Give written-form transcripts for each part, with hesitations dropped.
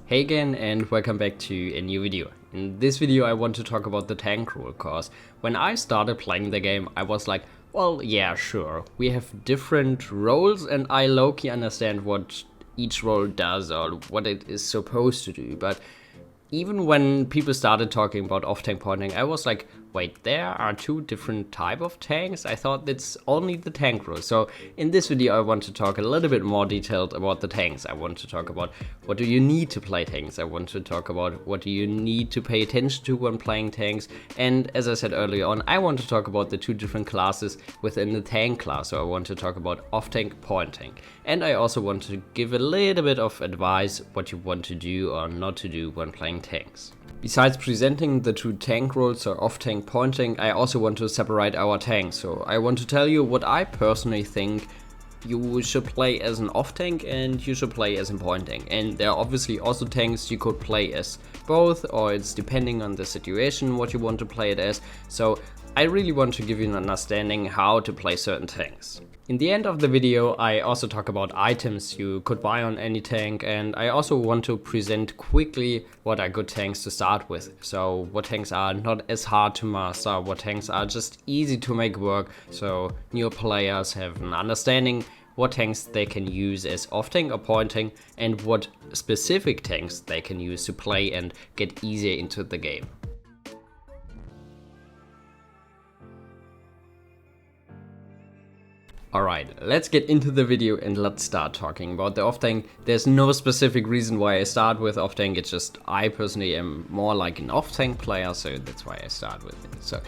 Hey again and welcome back to a new video. In this video I want to talk about the tank rule, cause when I started playing the game I was like, well yeah sure, we have different roles and I low-key understand what each role does or what it is supposed to do, but even when people started talking about off-tank pointing, I was like, wait, there are two different type of tanks? I thought it's only the tank rule. So in this video I want to talk a little bit more detailed about the tanks. I want to talk about what do you need to play tanks. I want to talk about what do you need to pay attention to when playing tanks. And as I said earlier on, I want to talk about the two different classes within the tank class. So I want to talk about off-tank pointing. And I also want to give a little bit of advice what you want to do or not to do when playing tanks. Besides presenting the two tank roles or off-tank pointing, I also want to separate our tanks. So I want to tell you what I personally think you should play as an off-tank and you should play as a pointing. And there are obviously also tanks you could play as both, or it's depending on the situation what you want to play it as. So I really want to give you an understanding how to play certain tanks. In the end of the video I also talk about items you could buy on any tank, and I also want to present quickly what are good tanks to start with. So what tanks are not as hard to master, what tanks are just easy to make work, so new players have an understanding what tanks they can use as off-tank or pointing and what specific tanks they can use to play and get easier into the game. Alright, let's get into the video and let's start talking about the off-tank. There's no specific reason why I start with off-tank, it's just I personally am more like an off-tank player, so that's why I start with it. So,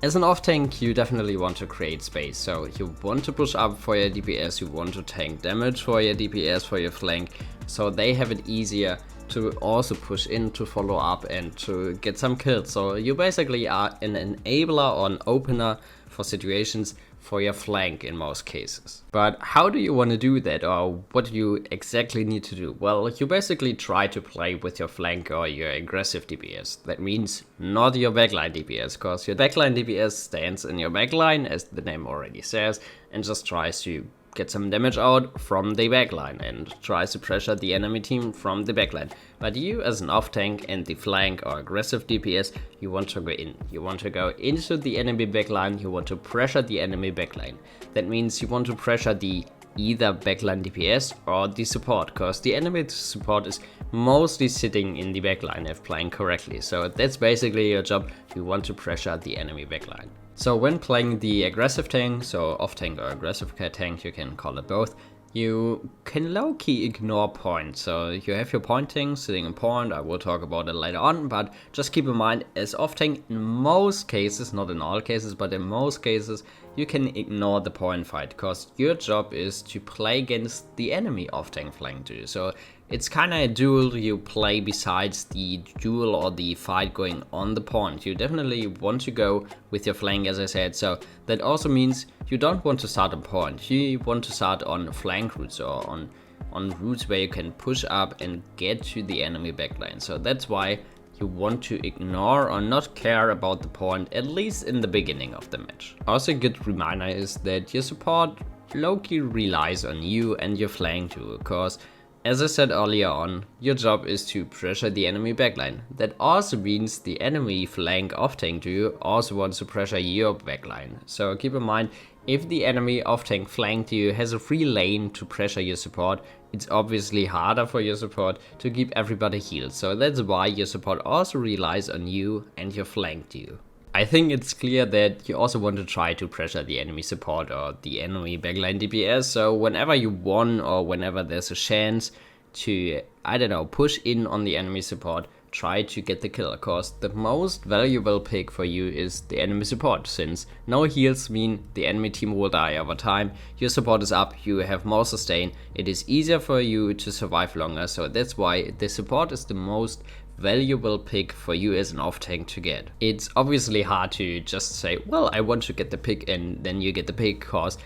as an off-tank you definitely want to create space, so you want to push up for your DPS, you want to tank damage for your DPS, for your flank, so they have it easier to also push in, to follow up and to get some kills. So you basically are an enabler or an opener for situations for your flank in most cases. But how do you want to do that, or what do you exactly need to do? Well, you basically try to play with your flank or your aggressive DPS. That means not your backline DPS, because your backline DPS stands in your backline, as the name already says, and just tries to get some damage out from the backline and tries to pressure the enemy team from the backline. But you as an off-tank and the flank or aggressive DPS, you want to go in. You want to go into the enemy backline, you want to pressure the enemy backline. That means you want to pressure the either backline DPS or the support, because the enemy support is mostly sitting in the backline if playing correctly. So that's basically your job, you want to pressure the enemy backline. So when playing the aggressive tank, so off-tank or aggressive tank, you can call it both, you can low-key ignore point. So you have your pointing sitting in point, I will talk about it later on, but just keep in mind as off-tank in most cases, not in all cases, but in most cases, you can ignore the point fight, because your job is to play against the enemy off-tank flank too. So it's kinda a duel you play besides the duel or the fight going on the point. You definitely want to go with your flank, as I said, so that also means you don't want to start on point. You want to start on flank routes or on routes where you can push up and get to the enemy backline. So that's why you want to ignore or not care about the point, at least in the beginning of the match. Also a good reminder is that your support low-key relies on you and your flank too, because as I said earlier on, your job is to pressure the enemy backline. That also means the enemy flank off-tank too also wants to pressure your backline. So keep in mind, if the enemy off-tank flank to you has a free lane to pressure your support, it's obviously harder for your support to keep everybody healed. So that's why your support also relies on you and your flank to you. I think it's clear that you also want to try to pressure the enemy support or the enemy backline DPS, so whenever you won or whenever there's a chance to, I don't know, push in on the enemy support, try to get the kill, cause the most valuable pick for you is the enemy support, since no heals mean the enemy team will die over time, your support is up, you have more sustain, it is easier for you to survive longer, so that's why the support is the most valuable pick for you as an off-tank to get. It's obviously hard to just say, well, I want to get the pick and then you get the pick, cause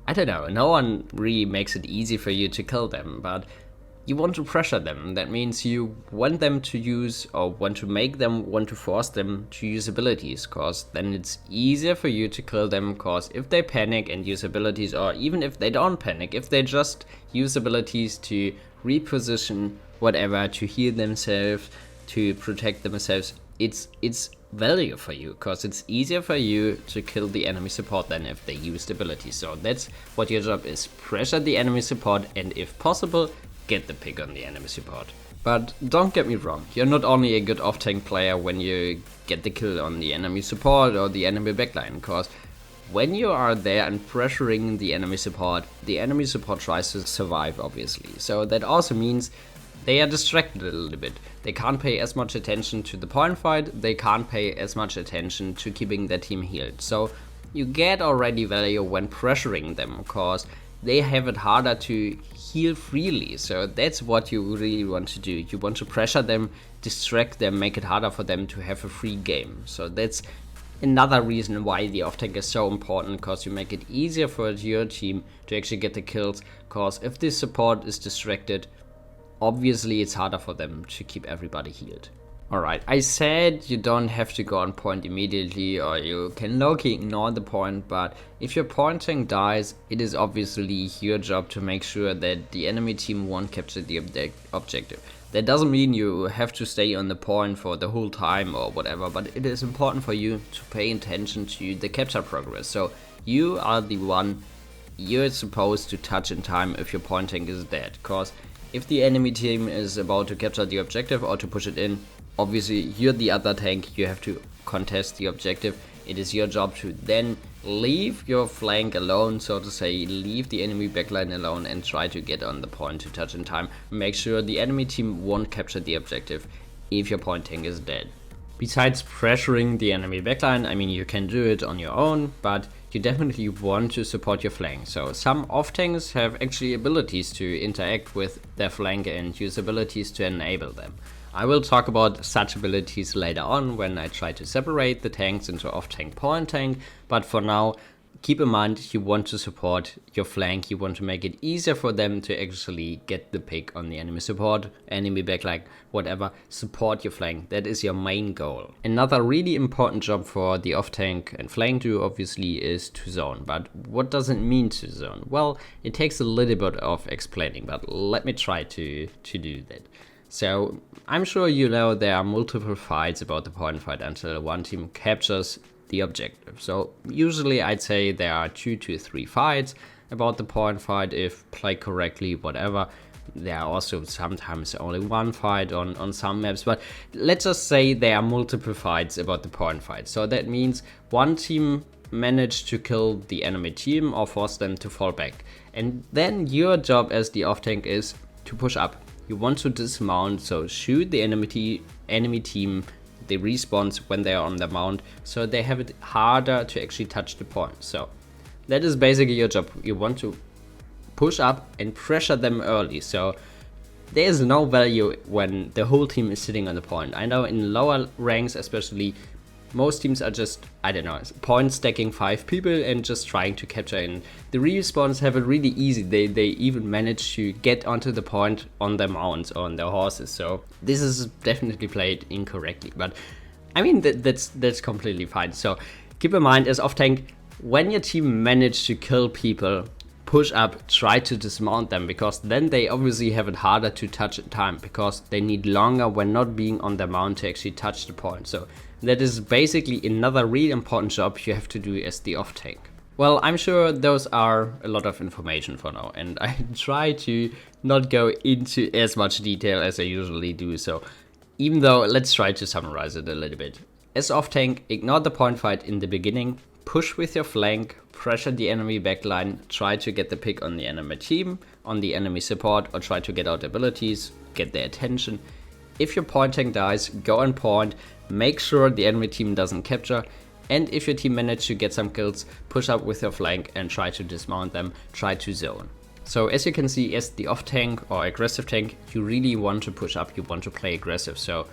I don't know, no one really makes it easy for you to kill them, but you want to pressure them. That means you want them to use, or want to make them, want to force them to use abilities, cause then it's easier for you to kill them, cause if they panic and use abilities, or even if they don't panic, if they just use abilities to reposition whatever, to heal themselves, to protect themselves, it's value for you, because it's easier for you to kill the enemy support than if they used abilities. So that's what your job is: pressure the enemy support, and if possible, get the pick on the enemy support. But don't get me wrong, you're not only a good off-tank player when you get the kill on the enemy support or the enemy backline, because when you are there and pressuring the enemy support tries to survive, obviously. So that also means they are distracted a little bit. They can't pay as much attention to the point fight, they can't pay as much attention to keeping their team healed. So you get already value when pressuring them, because they have it harder to heal freely. So that's what you really want to do. You want to pressure them, distract them, make it harder for them to have a free game. So that's another reason why the off-tank is so important, because you make it easier for your team to actually get the kills, because if this support is distracted, obviously it's harder for them to keep everybody healed. Alright, I said you don't have to go on point immediately, or you can low-key ignore the point, but if your point tank dies, it is obviously your job to make sure that the enemy team won't capture the objective. That doesn't mean you have to stay on the point for the whole time or whatever, but it is important for you to pay attention to the capture progress. So you are the one you're supposed to touch in time if your point tank is dead, because if the enemy team is about to capture the objective or to push it in, obviously you're the other tank, you have to contest the objective. It is your job to then leave your flank alone, so to say, leave the enemy backline alone and try to get on the point to touch in time. Make sure the enemy team won't capture the objective if your point tank is dead. Besides pressuring the enemy backline, I mean, you can do it on your own, but you definitely want to support your flank. So some off tanks have actually abilities to interact with their flank and use abilities to enable them. I will talk about such abilities later on when I try to separate the tanks into off-tank, point tank, but for now, keep in mind you want to support your flank, you want to make it easier for them to actually get the pick on the enemy support, enemy backline, whatever, support your flank. That is your main goal. Another really important job for the off-tank and flank duo obviously is to zone, but what does it mean to zone? Well, it takes a little bit of explaining, but let me try to do that. So I'm sure you know there are multiple fights about the point fight until one team captures the objective. So usually I'd say there are 2 to 3 fights about the point fight if played correctly, whatever. There are also sometimes only one fight on some maps, but let's just say there are multiple fights about the point fight. So that means one team managed to kill the enemy team or force them to fall back. And then your job as the off-tank is to push up. You want to dismount, so shoot the enemy team, the respawns when they are on the mount, so they have it harder to actually touch the point. So that is basically your job. You want to push up and pressure them early, so there is no value when the whole team is sitting on the point. I know in lower ranks especially, most teams are just, I don't know, point stacking 5 people and just trying to capture in. The respawns have it really easy. They even manage to get onto the point on their mounts or on their horses. So this is definitely played incorrectly. But I mean, that's completely fine. So keep in mind as off-tank, when your team managed to kill people, push up, try to dismount them, because then they obviously have it harder to touch in time, because they need longer when not being on their mount to actually touch the point. So that is basically another really important job you have to do as the off-tank. Well, I'm sure those are a lot of information for now, and I try to not go into as much detail as I usually do. So even though, let's try to summarize it a little bit. As off-tank, ignore the point fight in the beginning, push with your flank, pressure the enemy backline, try to get the pick on the enemy team, on the enemy support, or try to get out abilities, get their attention. If your point tank dies, go on point, make sure the enemy team doesn't capture, and if your team manages to get some kills, push up with your flank and try to dismount them, try to zone. So as you can see, as the off tank or aggressive tank, you really want to push up, you want to play aggressive. So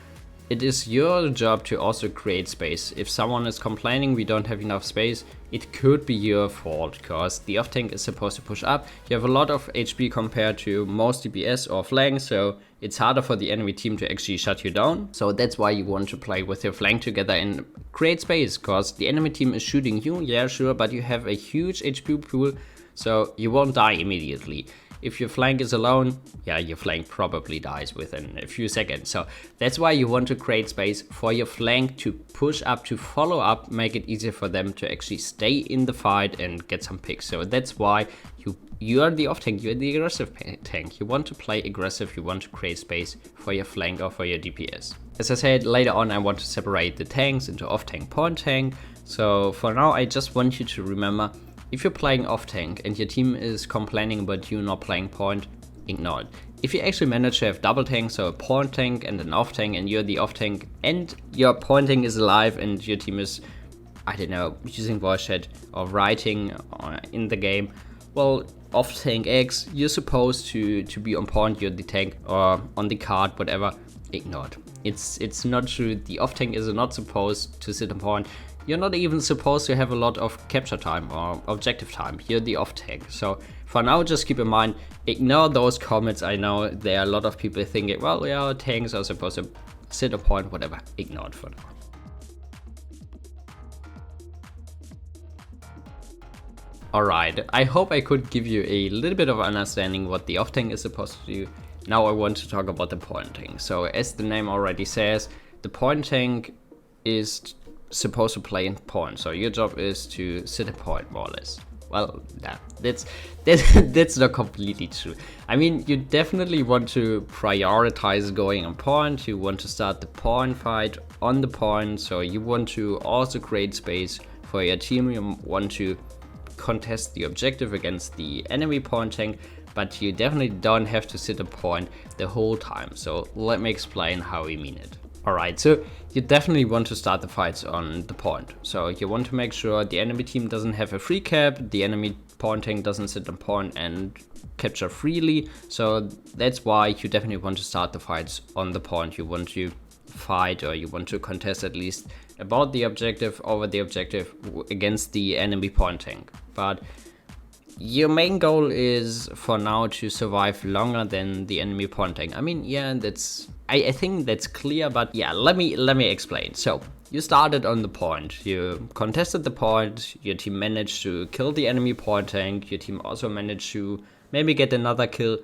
it is your job to also create space. If someone is complaining we don't have enough space, it could be your fault, because the off tank is supposed to push up. You have a lot of HP compared to most DPS or flank, so it's harder for the enemy team to actually shut you down. So that's why you want to play with your flank together and create space, because the enemy team is shooting you, yeah sure, but you have a huge HP pool, so you won't die immediately. if your flank is alone, yeah, your flank probably dies within a few seconds. So that's why you want to create space for your flank to push up, to follow up, make it easier for them to actually stay in the fight and get some picks. So that's why you are the off tank, you're the aggressive tank. You want to play aggressive, you want to create space for your flank or for your DPS. As I said, later on I want to separate the tanks into off tank, point tank. So for now I just want you to remember, if you're playing off tank and your team is complaining about you not playing point, ignore it. If you actually manage to have double tanks, so a point tank and an off tank, and you're the off tank and your point tank is alive and your team is, I don't know, using voice chat or writing in the game, well, off tank X, you're supposed to be on point, you're the tank, or on the card, whatever, ignore it. It's not true. The off tank is not supposed to sit on point. You're not even supposed to have a lot of capture time or objective time. You're the off tank. So for now, just keep in mind, ignore those comments. I know there are a lot of people thinking, well, yeah, tanks are supposed to sit on point, whatever. Ignore it for now. Alright, I hope I could give you a little bit of understanding what the off tank is supposed to do. Now I want to talk about the point tank. So as the name already says, the point tank is supposed to play in point. So your job is to sit a point, more or less. Well, that's not completely true. I mean, you definitely want to prioritize going on point. You want to start the point fight on the point. So you want to also create space for your team. You want to contest the objective against the enemy point tank, but you definitely don't have to sit a point the whole time. So let me explain how we mean it. Alright, so you definitely want to start the fights on the point. So you want to make sure the enemy team doesn't have a free cap, the enemy point tank doesn't sit on point and capture freely. So that's why you definitely want to start the fights on the point. You want to fight, or you want to contest at least about the objective, over the objective against the enemy point tank. But your main goal is for now to survive longer than the enemy point tank. I mean, yeah, I think that's clear, but yeah, let me explain. So you started on the point, you contested the point, your team managed to kill the enemy point tank, your team also managed to maybe get another kill.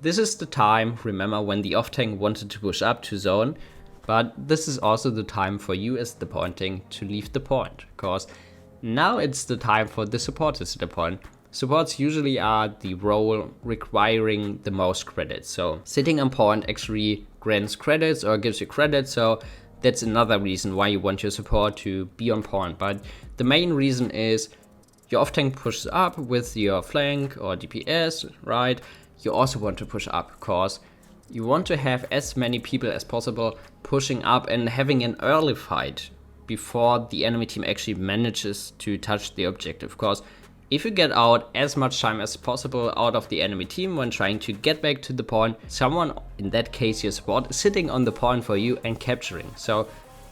This is the time, remember, when the off tank wanted to push up to zone, but this is also the time for you as the point tank to leave the point, because now it's the time for the support to sit the point. Supports usually are the role requiring the most credits. So sitting on point actually grants credits or gives you credits. So that's another reason why you want your support to be on point. But the main reason is your off tank pushes up with your flank or DPS, right? You also want to push up because you want to have as many people as possible pushing up and having an early fight before the enemy team actually manages to touch the objective. Because if you get out as much time as possible out of the enemy team when trying to get back to the point, someone, in that case your support, is sitting on the point for you and capturing. So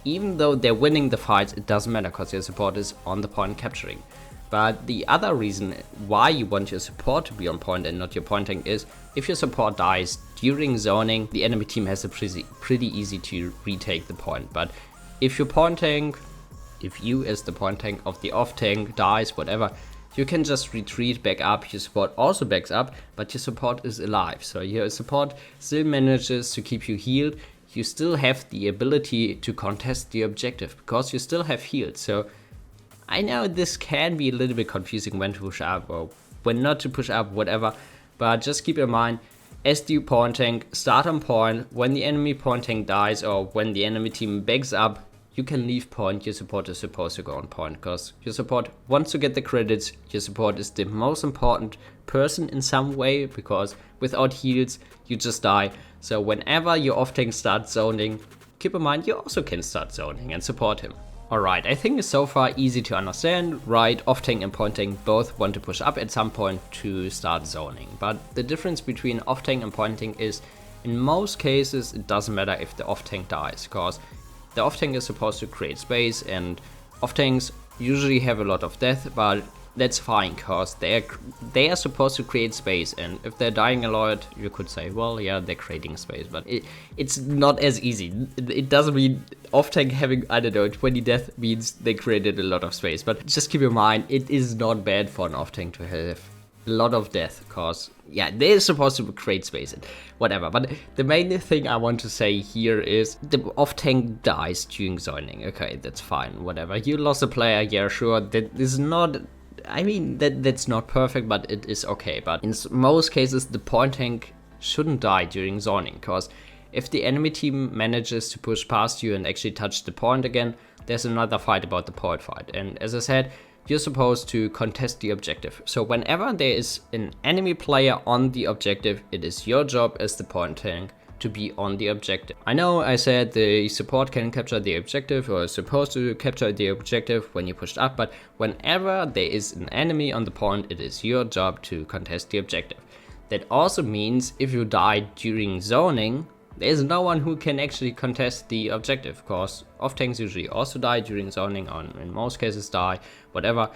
even though they're winning the fights, it doesn't matter because your support is on the point capturing. But the other reason why you want your support to be on point and not your point tank is if your support dies during zoning, the enemy team has a pretty easy to retake the point. But if your point tank, if you as the point tank of the off tank dies, whatever, you can just retreat back up. Your support also backs up, but your support is alive. So your support still manages to keep you healed. You still have the ability to contest the objective because you still have healed. So I know this can be a little bit confusing when to push up or when not to push up, whatever. But just keep in mind, as the point tank, start on point. When the enemy point tank dies or when the enemy team backs up, you can leave point. Your support is supposed to go on point because your support wants to get the credits. Your support is the most important person in some way because without heals, you just die. So whenever your off tank starts zoning, keep in mind you also can start zoning and support him. Alright, I think it's so far easy to understand, right? Off tank and point tank both want to push up at some point to start zoning. But the difference between off tank and point tank is in most cases it doesn't matter if the off tank dies because the off tank is supposed to create space and off tanks usually have a lot of death, but that's fine because they are supposed to create space, and if they're dying a lot, you could say, well, yeah, they're creating space, but it's not as easy. It doesn't mean off tank having, I don't know, 20 death means they created a lot of space, but just keep in mind, it is not bad for an off tank to have a lot of death, cause yeah, they're supposed to create space and whatever. But the main thing I want to say here is the off tank dies during zoning. Okay, that's fine, whatever. You lost a player, yeah, sure. That is not. I mean, that's not perfect, but it is okay. But in most cases, the point tank shouldn't die during zoning, cause if the enemy team manages to push past you and actually touch the point again, there's another fight about the point fight. And as I said, you're supposed to contest the objective. So whenever there is an enemy player on the objective, it is your job as the point tank to be on the objective. I know I said the support can capture the objective or is supposed to capture the objective when you pushed up, but whenever there is an enemy on the point, it is your job to contest the objective. That also means if you die during zoning, there's no one who can actually contest the objective, because off tanks usually also die during zoning, or in most cases die, whatever.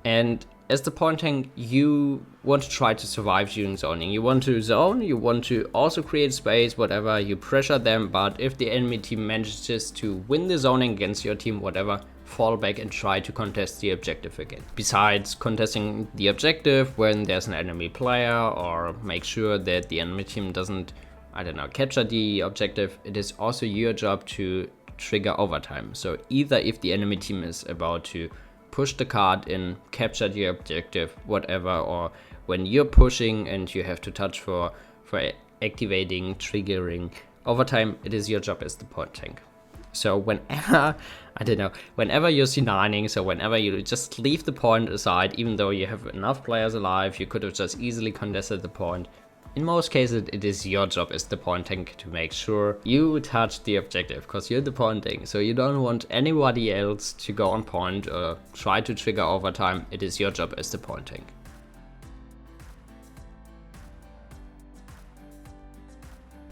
And as the point tank, you want to try to survive during zoning. You want to zone, you want to also create space, whatever, you pressure them, but if the enemy team manages to win the zoning against your team, whatever, fall back and try to contest the objective again. Besides contesting the objective when there's an enemy player, or make sure that the enemy team doesn't, I don't know, capture the objective, it is also your job to trigger overtime. So either if the enemy team is about to push the card in, capture the objective, whatever, or when you're pushing and you have to touch for activating, triggering overtime, it is your job as the point tank. So whenever, I don't know, whenever you're C9ing, so whenever you just leave the point aside, even though you have enough players alive, you could have just easily contested the point. In most cases, it is your job as the point tank to make sure you touch the objective, because you're the point tank, so you don't want anybody else to go on point or try to trigger overtime. It is your job as the point tank.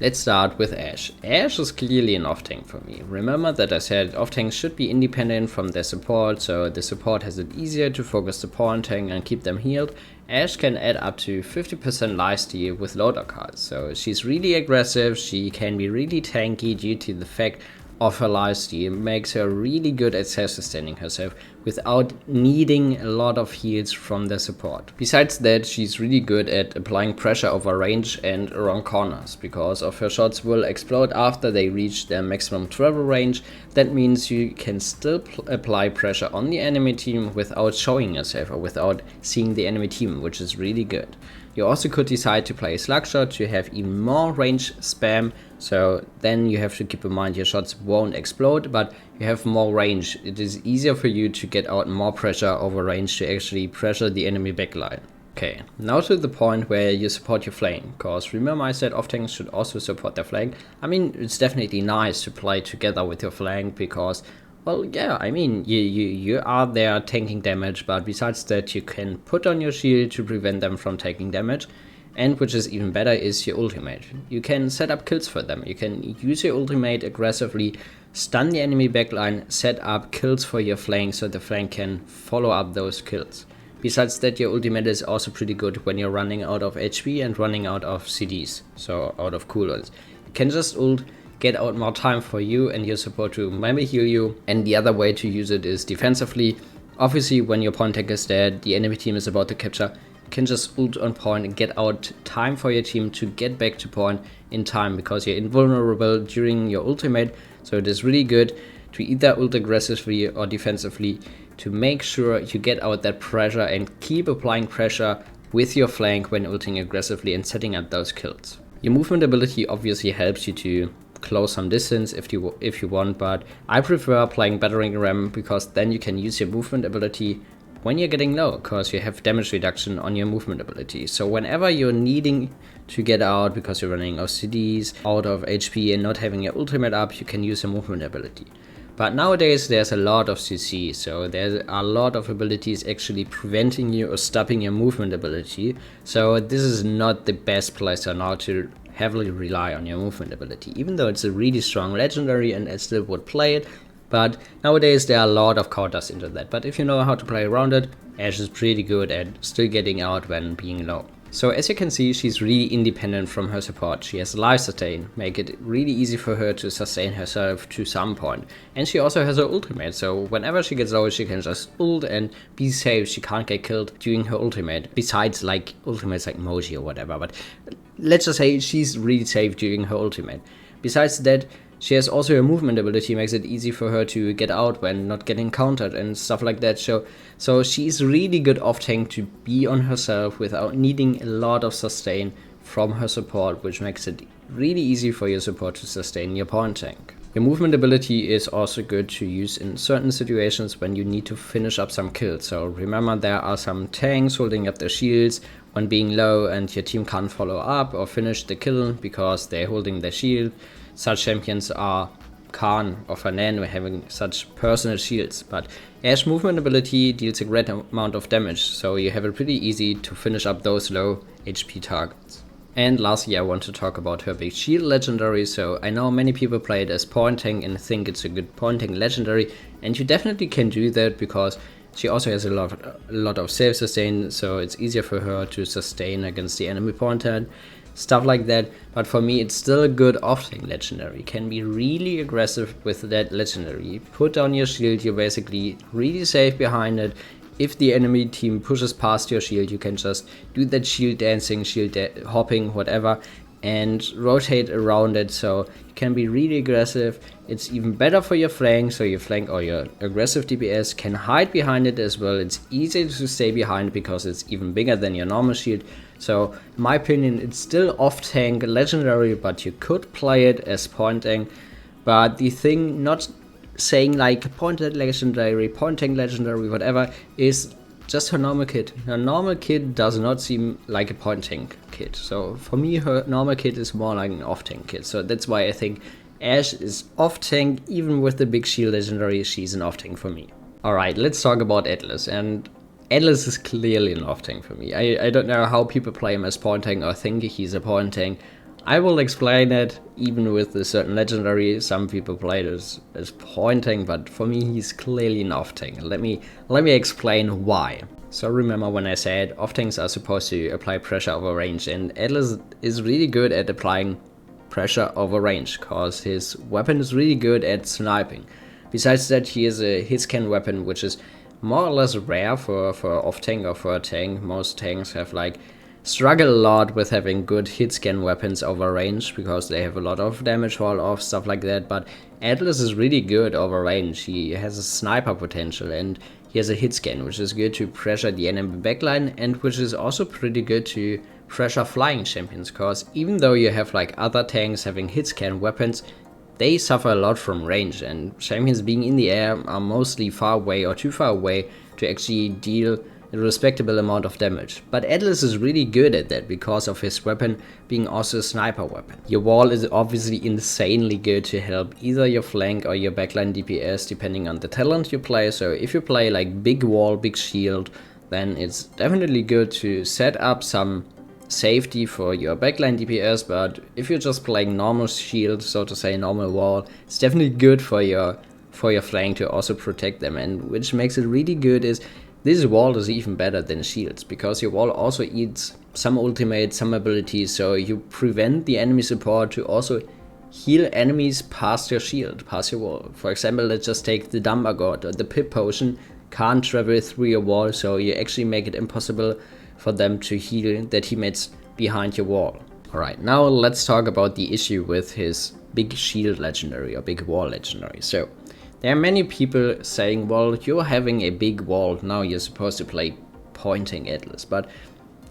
Let's start with Ashe. Ashe is clearly an off tank for me. Remember that I said off tanks should be independent from their support, so the support has it easier to focus the point tank and keep them healed. Ashe can add up to 50% lifesteal with loader cards, so she's really aggressive, she can be really tanky due to the fact of her lifesteal, makes her really good at self-sustaining herself without needing a lot of heals from the support. Besides that, she's really good at applying pressure over range and around corners, because of her shots will explode after they reach their maximum travel range. That means you can still apply pressure on the enemy team without showing yourself or without seeing the enemy team, which is really good. You also could decide to play a slugshot to have even more range spam, so then you have to keep in mind your shots won't explode, but you have more range. It is easier for you to get out more pressure over range to actually pressure the enemy backline. Okay, now to the point where you support your flank, because remember I said off tanks should also support their flank. I mean, it's definitely nice to play together with your flank, because, well, yeah, I mean, you are there tanking damage, but besides that, you can put on your shield to prevent them from taking damage. And which is even better is your ultimate. You can set up kills for them. You can use your ultimate aggressively, stun the enemy backline, set up kills for your flank so the flank can follow up those kills. Besides that, your ultimate is also pretty good when you're running out of HP and running out of CDs, so out of cooldowns. You can just ult, get out more time for you and your support to maybe heal you. And the other way to use it is defensively. Obviously, when your point tank is dead, the enemy team is about to capture, can just ult on point and get out time for your team to get back to point in time, because you're invulnerable during your ultimate. So it is really good to either ult aggressively or defensively to make sure you get out that pressure and keep applying pressure with your flank when ulting aggressively and setting up those kills. Your movement ability obviously helps you to close some distance if you want, but I prefer playing battering ram, because then you can use your movement ability when you're getting low, because you have damage reduction on your movement ability. So whenever you're needing to get out because you're running out of CDs, out of HP and not having your ultimate up, you can use your movement ability. But nowadays there's a lot of CC, so there are a lot of abilities actually preventing you or stopping your movement ability. So this is not the best playstyle now to heavily rely on your movement ability, even though it's a really strong legendary and I still would play it. But nowadays there are a lot of counters into that. But if you know how to play around it, Ashe is pretty good at still getting out when being low. So as you can see, she's really independent from her support. She has life sustain, make it really easy for her to sustain herself to some point. And she also has her ultimate, so whenever she gets low, she can just ult and be safe. She can't get killed during her ultimate, besides like ultimates like Moji or whatever. But let's just say she's really safe during her ultimate. Besides that, she has also a movement ability, makes it easy for her to get out when not getting countered and stuff like that. So she's really good off tank to be on herself without needing a lot of sustain from her support, which makes it really easy for your support to sustain your point tank. Your movement ability is also good to use in certain situations when you need to finish up some kills. So remember, there are some tanks holding up their shields when being low and your team can't follow up or finish the kill because they're holding their shield. Such champions are Khan or Fanan having such personal shields, but Ash movement ability deals a great amount of damage, so you have it pretty easy to finish up those low HP targets. And lastly, I want to talk about her big shield legendary. So I know many people play it as pointing and think it's a good pointing legendary, and you definitely can do that because she also has a lot of save sustain, so it's easier for her to sustain against the enemy pointer, stuff like that. But for me, it's still a good off-tank legendary. Can be really aggressive with that legendary. You put down your shield, you're basically really safe behind it. If the enemy team pushes past your shield, you can just do that shield dancing, hopping, whatever, and rotate around it, so you can be really aggressive. It's even better for your flank, so your flank or your aggressive DPS can hide behind it as well. It's easier to stay behind because it's even bigger than your normal shield. So in my opinion, it's still off-tank legendary, but you could play it as pointing. But the thing, not saying like pointed legendary, pointing legendary, whatever, is just her normal kit. Her normal kit does not seem like a pointing kit. So for me, her normal kit is more like an off-tank kit. So that's why I think Ashe is off-tank. Even with the big shield legendary, she's an off-tank for me. Alright, let's talk about Atlas. And Atlas is clearly an off-tank for me. I don't know how people play him as pointing or think he's a pointing. I will explain it. Even with a certain legendary, some people play it as pointing, but for me he's clearly an off-tank. Let me explain why. So remember when I said off-tanks are supposed to apply pressure over range, and Atlas is really good at applying pressure over range because his weapon is really good at sniping. Besides that, he has a hitscan weapon, which is more or less rare for off-tank or for a tank. Most tanks have like struggle a lot with having good hitscan weapons over range because they have a lot of damage fall off, stuff like that. But Atlas is really good over range. He has a sniper potential and he has a hitscan, which is good to pressure the enemy backline, and which is also pretty good to pressure flying champions, because even though you have like other tanks having hitscan weapons, they suffer a lot from range, and champions being in the air are mostly far away or too far away to actually deal a respectable amount of damage. But Atlas is really good at that because of his weapon being also a sniper weapon. Your wall is obviously insanely good to help either your flank or your backline DPS depending on the talent you play. So if you play like big wall, big shield, then it's definitely good to set up some safety for your backline DPS. But if you're just playing normal shield, so to say normal wall, it's definitely good for your flank to also protect them. And which makes it really good is this wall is even better than shields, because your wall also eats some ultimates, some abilities, so you prevent the enemy support to also heal enemies past your shield, past your wall. For example, let's just take the Dumber God or the Pip Potion can't travel through your wall, so you actually make it impossible for them to heal their teammates behind your wall. Alright, now let's talk about the issue with his big shield legendary or big wall legendary. So there are many people saying, well, you're having a big wall, now you're supposed to play pointing Atlas. But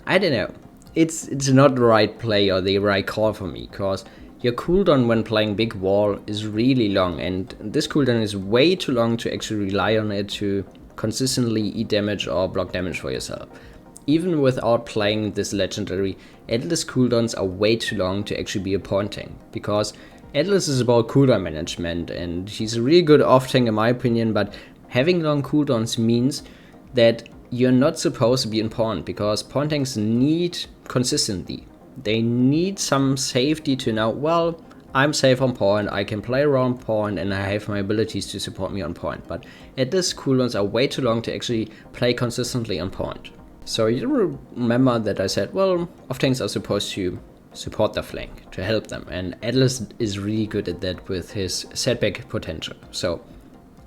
I don't know, it's not the right play or the right call for me, because your cooldown when playing big wall is really long, and this cooldown is way too long to actually rely on it to consistently eat damage or block damage for yourself. Even without playing this legendary, Atlas cooldowns are way too long to actually be a pointing, because Atlas is about cooldown management, and he's a really good off-tank in my opinion, but having long cooldowns means that you're not supposed to be in point, because point-tanks need consistency. They need some safety to know, well, I'm safe on point, I can play around point, and I have my abilities to support me on point. But Atlas cooldowns are way too long to actually play consistently on point. So you remember that I said, well, off-tanks are supposed to support the flank, to help them, and Atlas is really good at that with his setback potential. So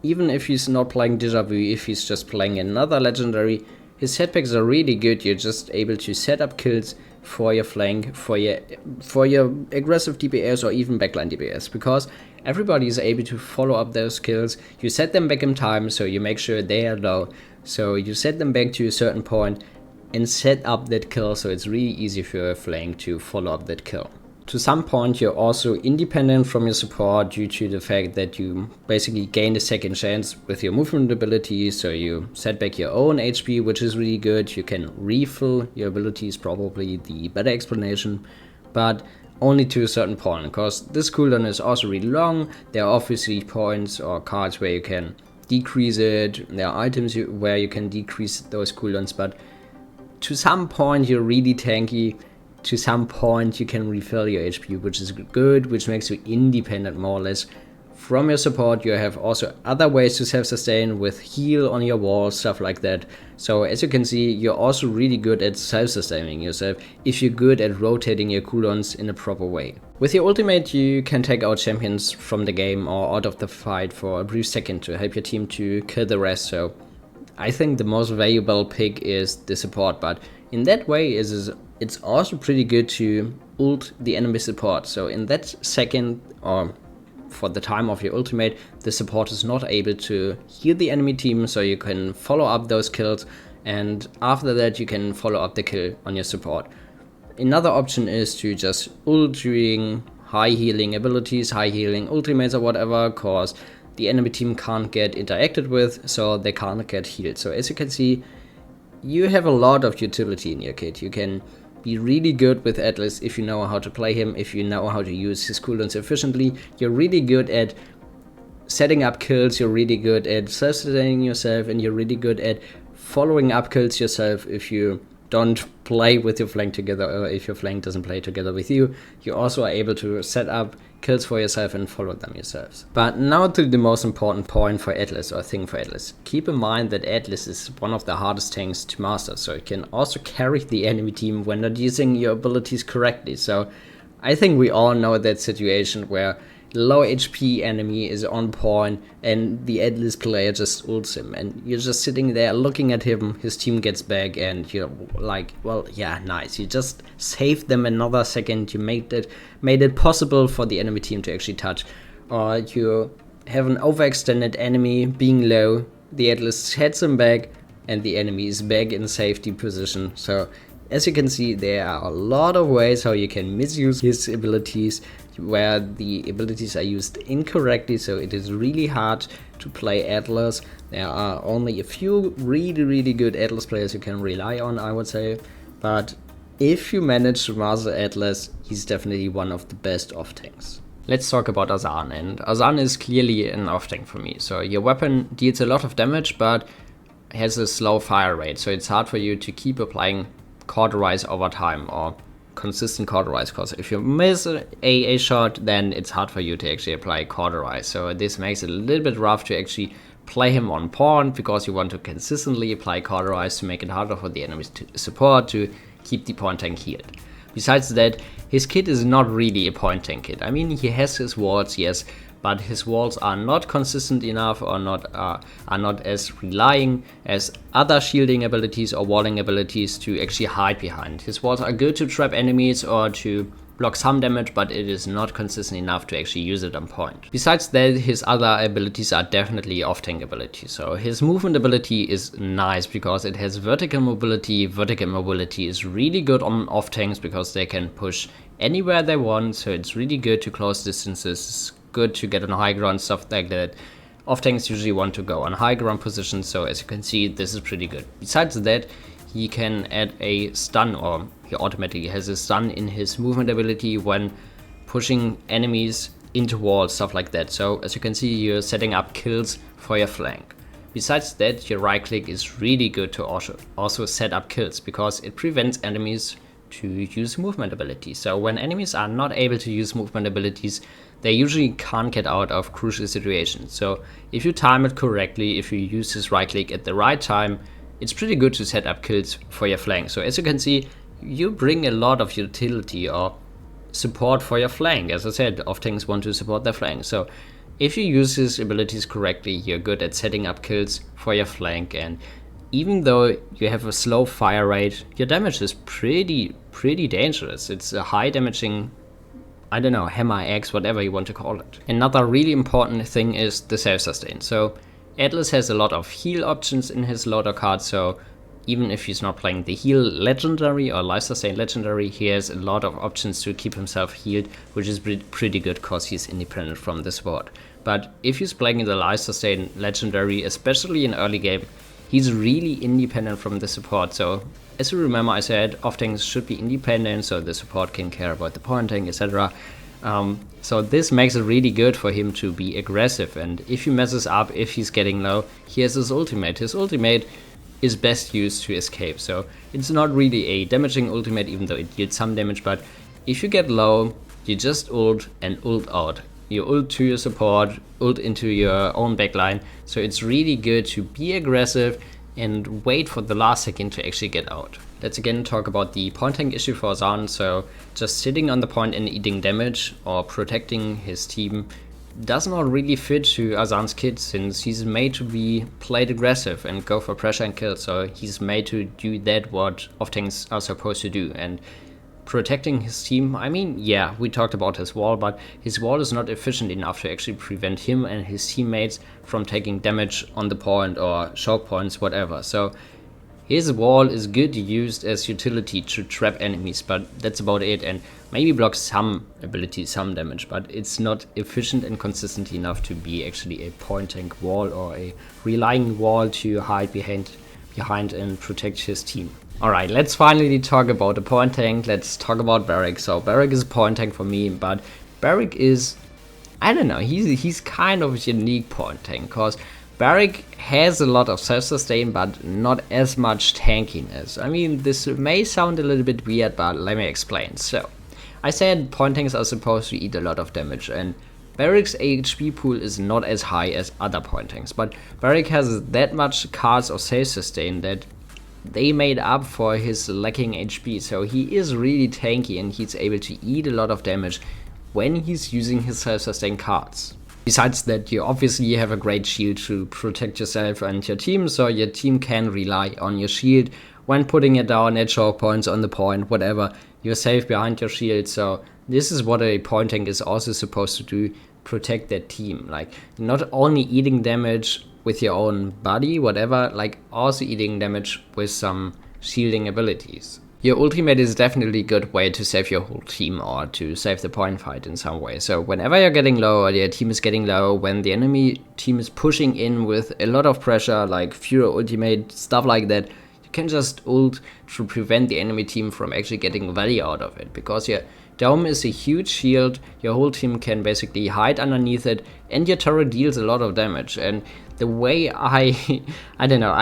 even if he's not playing Deja Vu, if he's just playing another legendary, his setbacks are really good. You're just able to set up kills for your flank, for your aggressive DPS or even backline DPS, because everybody is able to follow up those kills. You set them back in time, so you make sure they are low, so you set them back to a certain point and set up that kill, so it's really easy for your flank to follow up that kill. To some point, you're also independent from your support due to the fact that you basically gain a second chance with your movement abilities, so you set back your own HP, which is really good. You can refill your abilities, probably the better explanation, but only to a certain point, because this cooldown is also really long. There are obviously points or cards where you can decrease it, there are items where you can decrease those cooldowns, but to some point you're really tanky. To some point you can refill your HP, which is good, which makes you independent more or less from your support. You have also other ways to self-sustain with heal on your wall, stuff like that. So as you can see, you're also really good at self-sustaining yourself if you're good at rotating your cooldowns in a proper way. With your ultimate, you can take out champions from the game or out of the fight for a brief second to help your team to kill the rest. So I think the most valuable pick is the support, but in that way it's also pretty good to ult the enemy support. So in that second, or for the time of your ultimate, the support is not able to heal the enemy team, so you can follow up those kills, and after that you can follow up the kill on your support. Another option is to just ult during high healing abilities, high healing ultimates or whatever, cause the enemy team can't get interacted with, so they can't get healed. So as you can see, you have a lot of utility in your kit. You can be really good with Atlas if you know how to play him, if you know how to use his cooldowns efficiently. You're really good at setting up kills, you're really good at self-sustaining yourself, and you're really good at following up kills yourself if you don't play with your flank together, or if your flank doesn't play together with you. You also are able to set up kills for yourself and follow them yourselves. But now to the most important point for Atlas, or thing for Atlas. Keep in mind that Atlas is one of the hardest tanks to master, so it can also carry the enemy team when not using your abilities correctly. So I think we all know that situation where low HP enemy is on point and the Atlas player just ults him, and you're just sitting there looking at him, his team gets back, and you're like, well, yeah, nice, you just saved them another second, you made it possible for the enemy team to actually touch. Or you have an overextended enemy being low, the Atlas heads him back, and the enemy is back in safety position. So as you can see, there are a lot of ways how you can misuse his abilities, where the abilities are used incorrectly, so it is really hard to play Atlas. There are only a few really good Atlas players you can rely on, I would say, but if you manage to master Atlas, he's definitely one of the best off-tanks. Let's talk about Azan, and Azan is clearly an off-tank for me. So your weapon deals a lot of damage, but has a slow fire rate, so it's hard for you to keep applying cauterize over time, or consistent cauterize, because if you miss a shot, then it's hard for you to actually apply cauterize. So this makes it a little bit rough to actually play him on pawn, because you want to consistently apply cauterize to make it harder for the enemy's support to keep the pawn tank healed. Besides that, his kit is not really a point tank kit. I mean, he has his wards, yes, but his walls are not consistent enough, or are not as relying as other shielding abilities or walling abilities to actually hide behind. His walls are good to trap enemies or to block some damage, but it is not consistent enough to actually use it on point. Besides that, his other abilities are definitely off-tank abilities. So his movement ability is nice because it has vertical mobility. Vertical mobility is really good on off-tanks because they can push anywhere they want, so it's really good to close distances, good to get on high ground, stuff like that. Off-tanks usually want to go on high ground positions, so as you can see, this is pretty good. Besides that, he can add a stun, or he automatically has a stun in his movement ability when pushing enemies into walls, stuff like that. So as you can see, you're setting up kills for your flank. Besides that, your right click is really good to also set up kills, because it prevents enemies to use movement abilities. So when enemies are not able to use movement abilities, they usually can't get out of crucial situations. So if you time it correctly, if you use his right click at the right time, it's pretty good to set up kills for your flank. So as you can see, you bring a lot of utility or support for your flank. As I said, off-tanks want to support their flank. So if you use his abilities correctly, you're good at setting up kills for your flank. And even though you have a slow fire rate, your damage is pretty dangerous. It's a high damaging, I don't know, hammer axe, whatever you want to call it. Another really important thing is the self-sustain. So Atlas has a lot of heal options in his loader card, so even if he's not playing the heal legendary or life sustain legendary, he has a lot of options to keep himself healed, which is pretty good because he's independent from the support. But if he's playing the life sustain legendary, especially in early game, he's really independent from the support. So as you remember, I said off-tanks should be independent, so the support can care about the pointing, etc. So this makes it really good for him to be aggressive, and if he messes up, if he's getting low, he has his ultimate. His ultimate is best used to escape, so it's not really a damaging ultimate, even though it deals some damage, but if you get low, you just ult and ult out. You ult to your support, ult into your own backline, so it's really good to be aggressive and wait for the last second to actually get out. Let's again talk about the pointing issue for Azan. So just sitting on the point and eating damage or protecting his team does not really fit to Azan's kit, since he's made to be played aggressive and go for pressure and kill. So he's made to do that what off-tanks are supposed to do. And protecting his team, I mean, yeah, we talked about his wall, but his wall is not efficient enough to actually prevent him and his teammates from taking damage on the point or choke points, whatever. So his wall is good used as utility to trap enemies, but that's about it, and maybe block some ability, some damage, but it's not efficient and consistent enough to be actually a pointing wall or a relying wall to hide behind and protect his team. Alright, let's finally talk about the point tank. Let's talk about Barrick. So Barrick is a point tank for me, but Barrick is, I don't know, he's kind of a unique point tank, because Barrick has a lot of self-sustain, but not as much tankiness. I mean, this may sound a little bit weird, but let me explain. So, I said point tanks are supposed to eat a lot of damage, and Barrick's HP pool is not as high as other point tanks, but Barrick has that much cards of self-sustain that they made up for his lacking HP, so he is really tanky and he's able to eat a lot of damage when he's using his self-sustain cards. Besides that, you obviously have a great shield to protect yourself and your team, so your team can rely on your shield when putting it down at choke points, on the point, whatever. You're safe behind your shield, so this is what a point tank is also supposed to do, protect their team. Like, not only eating damage with your own body, whatever, like also eating damage with some shielding abilities. Your ultimate is definitely a good way to save your whole team or to save the point fight in some way. So whenever you're getting low or your team is getting low, when the enemy team is pushing in with a lot of pressure, like Fury ultimate, stuff like that, you can just ult to prevent the enemy team from actually getting value out of it. Because your dome is a huge shield, your whole team can basically hide underneath it, and your turret deals a lot of damage. And the way I don't know,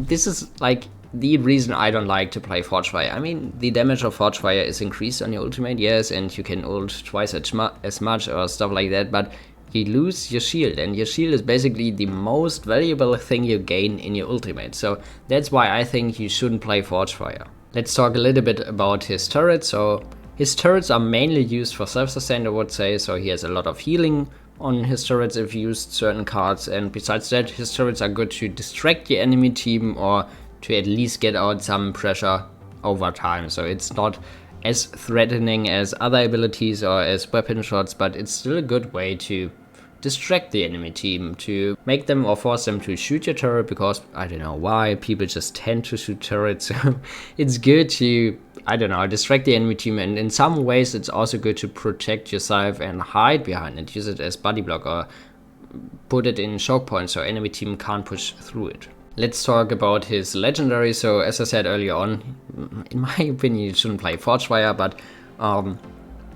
this is like the reason I don't like to play Forge Fire. I mean, the damage of Forge Fire is increased on your ultimate, yes, and you can ult twice as much or stuff like that, but you lose your shield, and your shield is basically the most valuable thing you gain in your ultimate. So that's why I think you shouldn't play Forge Fire. Let's talk a little bit about his turrets. So his turrets are mainly used for self-sustain, I would say, so he has a lot of healing on his turrets if you used certain cards, and besides that, his turrets are good to distract the enemy team or to at least get out some pressure over time. So it's not as threatening as other abilities or as weapon shots, but it's still a good way to distract the enemy team, to make them or force them to shoot your turret, because I don't know why, people just tend to shoot turrets. So it's good to, I don't know, distract the enemy team, and in some ways it's also good to protect yourself and hide behind it, use it as body block or put it in choke points so enemy team can't push through it. Let's talk about his legendary. So as I said earlier on, in my opinion you shouldn't play Forge Fire, but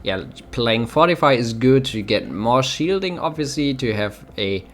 yeah, playing Fortify is good to get more shielding, obviously, to have a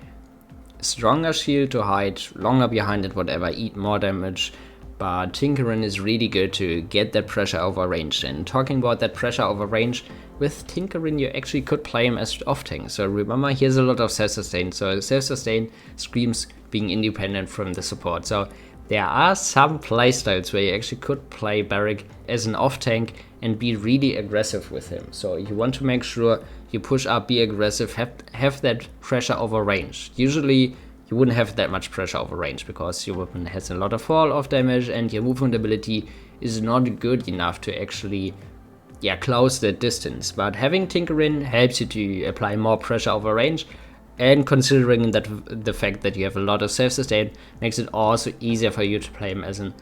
stronger shield to hide longer behind it, whatever, eat more damage. But Tinkerin is really good to get that pressure over range. And talking about that pressure over range, with Tinkerin you actually could play him as off-tank. So remember, he has a lot of self-sustain, so self-sustain screams being independent from the support. So There are some playstyles where you actually could play Barrick as an off-tank and be really aggressive with him. So you want to make sure you push up, be aggressive, have that pressure over range. Usually you wouldn't have that much pressure over range because your weapon has a lot of fall-off damage and your movement ability is not good enough to actually close the distance. But having Tinkerin helps you to apply more pressure over range, and considering that the fact that you have a lot of self-sustain makes it also easier for you to play him as an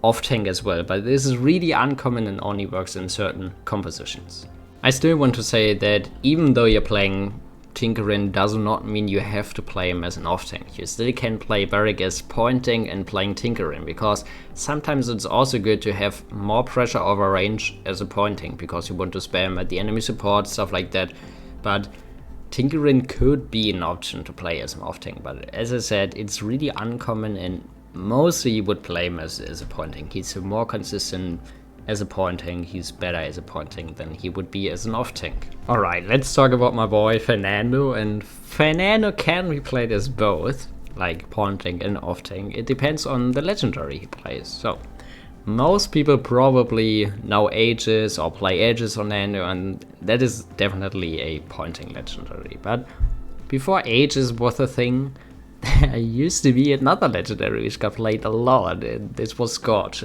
off-tank as well. But this is really uncommon and only works in certain compositions. I still want to say that even though you're playing Tinkerin does not mean you have to play him as an off-tank. You still can play Barrick as pointing and playing Tinkerin, because sometimes it's also good to have more pressure over range as a pointing, because you want to spam at the enemy support, stuff like that. But Tinkerin could be an option to play as an off-tank, but as I said, it's really uncommon and mostly you would play him as a pointing. He's more consistent as a pointing, he's better as a pointing than he would be as an off-tank. Alright, let's talk about my boy Fernando, and Fernando can be played as both, like pointing and off-tank. It depends on the legendary he plays. So most people probably know Aegis or play Aegis on Nando, and that is definitely a pointing legendary. But before Aegis was a thing, there used to be another legendary which got played a lot, and this was Scorch.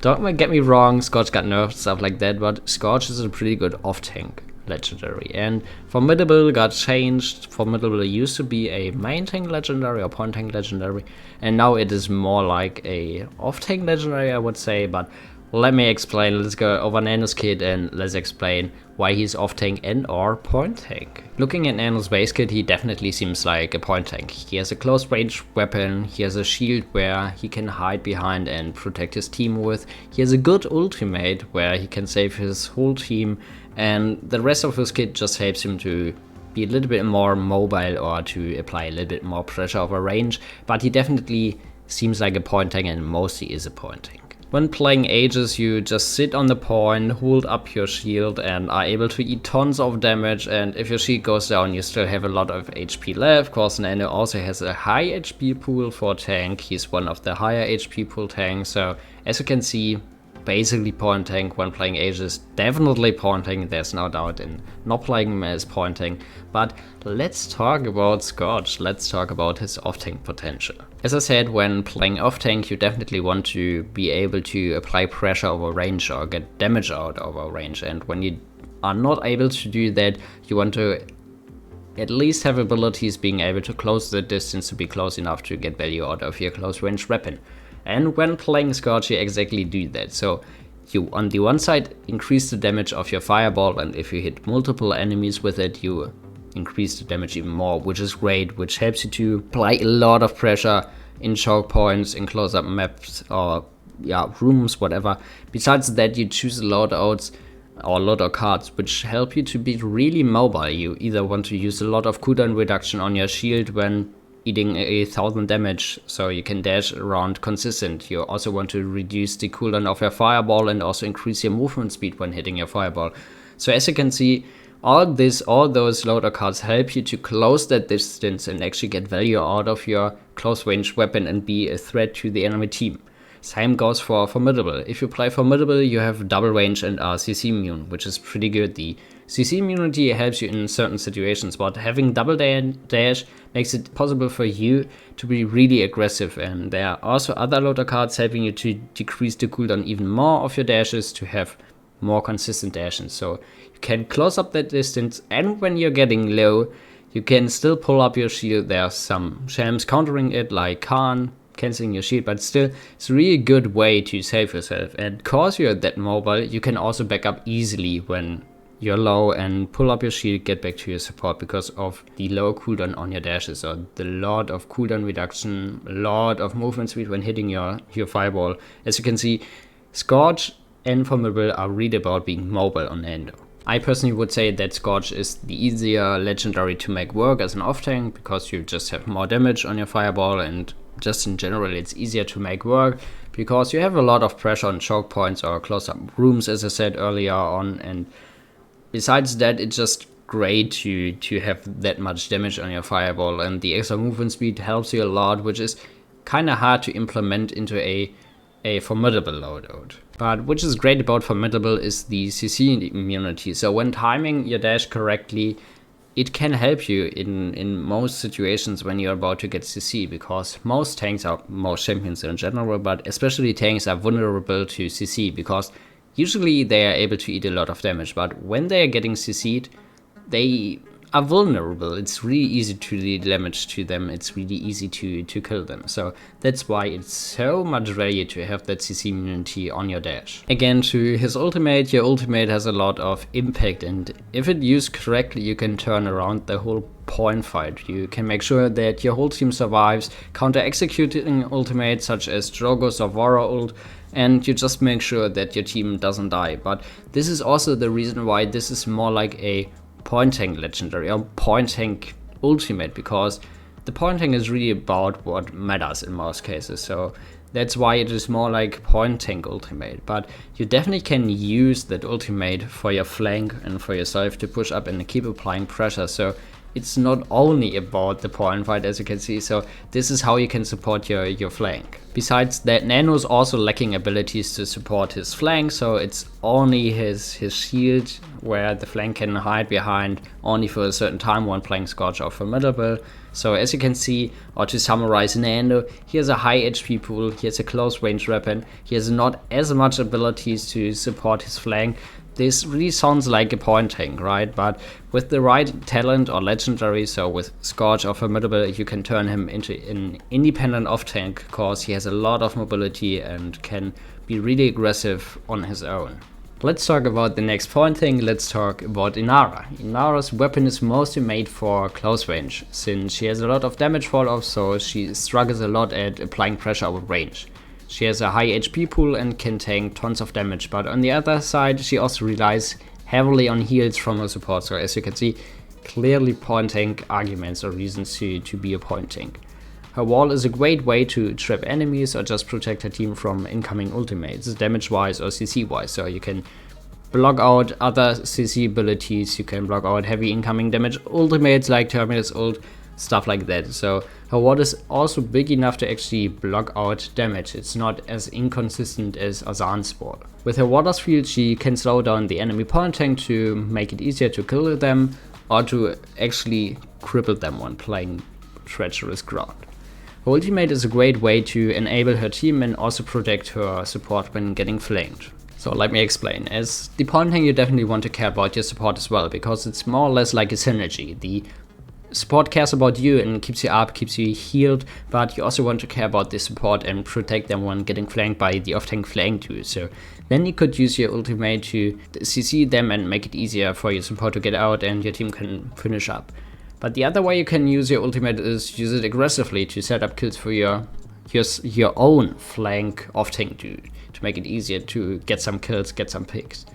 Don't get me wrong, Scorch got nerfed, stuff like that, but Scorch is a pretty good off-tank legendary. And Formidable got changed. Formidable used to be a main tank legendary or point tank legendary, and now it is more like a off tank legendary, I would say. But let me explain. Let's go over Nano's kit and let's explain why he's off tank and or point tank. Looking at Nano's base kit, he definitely seems like a point tank. He has a close range weapon, he has a shield where he can hide behind and protect his team with, he has a good ultimate where he can save his whole team, and the rest of his kit just helps him to be a little bit more mobile or to apply a little bit more pressure over range, but he definitely seems like a point tank and mostly is a point tank. When playing Aegis, you just sit on the point, hold up your shield and are able to eat tons of damage, and if your shield goes down you still have a lot of HP left. Of course, Nano also has a high HP pool for tank, he's one of the higher HP pool tanks, so as you can see, basically point tank when playing Aegis, definitely pointing, there's no doubt in not playing him as pointing. But let's talk about Scorch, let's talk about his off-tank potential. As I said, when playing off-tank you definitely want to be able to apply pressure over range or get damage out over range, and when you are not able to do that, you want to at least have abilities being able to close the distance to be close enough to get value out of your close range weapon. And when playing Scorch, you exactly do that. So you, on the one side, increase the damage of your fireball, and if you hit multiple enemies with it, you increase the damage even more, which is great, which helps you to apply a lot of pressure in choke points, in close-up maps, or rooms, whatever. Besides that, you choose loadouts or loadout cards which help you to be really mobile. You either want to use a lot of cooldown reduction on your shield when eating 1000 damage, so you can dash around consistent. You also want to reduce the cooldown of your fireball and also increase your movement speed when hitting your fireball. So as you can see, all those loadout cards help you to close that distance and actually get value out of your close range weapon and be a threat to the enemy team. Same goes for Formidable. If you play Formidable, you have double range and are CC immune, which is pretty good. The CC immunity helps you in certain situations, but having double dash makes it possible for you to be really aggressive, and there are also other loader cards helping you to decrease the cooldown even more of your dashes to have more consistent dashes. So you can close up that distance, and when you're getting low, you can still pull up your shield. There are some shams countering it, like Khan, cancelling your shield, but still it's a really good way to save yourself. And because you're that mobile, you can also back up easily when you're low and pull up your shield, get back to your support because of the low cooldown on your dashes, or the lot of cooldown reduction, a lot of movement speed when hitting your fireball. As you can see, Scorch and Formidable are really about being mobile on Endo. I personally would say that Scorch is the easier legendary to make work as an off-tank, because you just have more damage on your fireball, and just in general it's easier to make work because you have a lot of pressure on choke points or close-up rooms, as I said earlier on. And besides that, it's just great to have that much damage on your fireball, and the extra movement speed helps you a lot, which is kind of hard to implement into a formidable loadout. But which is great about formidable is the CC immunity. So when timing your dash correctly, it can help you in most situations when you're about to get CC, because most tanks are, most champions in general, but especially tanks are vulnerable to CC, because usually they are able to eat a lot of damage, but when they are getting CC'd, they are vulnerable. It's really easy to do damage to them. It's really easy to kill them. So that's why it's so much value to have that CC immunity on your dash. Again, to his ultimate, your ultimate has a lot of impact, and if it used correctly, you can turn around the whole point fight. You can make sure that your whole team survives, counter executing ultimates such as Drogo's or Vora ult, and you just make sure that your team doesn't die. But this is also the reason why this is more like a point tank legendary or point tank ultimate, because the point tank is really about what matters in most cases. So that's why it is more like point tank ultimate. But you definitely can use that ultimate for your flank and for yourself to push up and keep applying pressure. So it's not only about the point fight, as you can see. So this is how you can support your flank. Besides that, Nano is also lacking abilities to support his flank, so it's only his shield where the flank can hide behind only for a certain time when playing Scorch or Formidable. So as you can see, or to summarize, Nano, he has a high HP pool, he has a close range weapon, he has not as much abilities to support his flank. This really sounds like a point tank, right? But with the right talent or legendary, so with Scorch or Formidable, you can turn him into an independent off tank, because he has a lot of mobility and can be really aggressive on his own. Let's talk about the next point thing. Let's talk about Inara. Inara's weapon is mostly made for close range, since she has a lot of damage fall off, so she struggles a lot at applying pressure over range. She has a high HP pool and can tank tons of damage, but on the other side, she also relies heavily on heals from her support. So as you can see, clearly point tank arguments or reasons to be a point tank. Her wall is a great way to trap enemies or just protect her team from incoming ultimates, damage wise or CC wise. So you can block out other CC abilities, you can block out heavy incoming damage ultimates like Terminus ult, stuff like that. So her ward is also big enough to actually block out damage. It's not as inconsistent as Azan's ward. With her water's field, she can slow down the enemy point tank to make it easier to kill them or to actually cripple them when playing treacherous ground. Her ultimate is a great way to enable her team and also protect her support when getting flanked. So let me explain. As the point tank, you definitely want to care about your support as well, because it's more or less like a synergy. The support cares about you and keeps you up, keeps you healed, but you also want to care about the support and protect them when getting flanked by the off-tank flank too. So then you could use your ultimate to CC them and make it easier for your support to get out and your team can finish up. But the other way you can use your ultimate is use it aggressively to set up kills for your own flank off-tank to make it easier to get some kills, get some picks.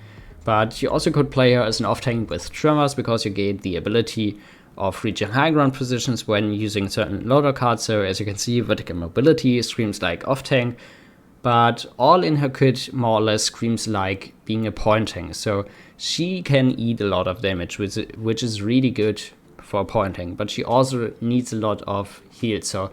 But you also could play her as an off-tank with Tremors, because you gain the ability of reaching high ground positions when using certain loader cards. So as you can see, vertical mobility screams like off tank, but all in her kit more or less screams like being a point tank. So she can eat a lot of damage, which is really good for point tank, but she also needs a lot of heals. So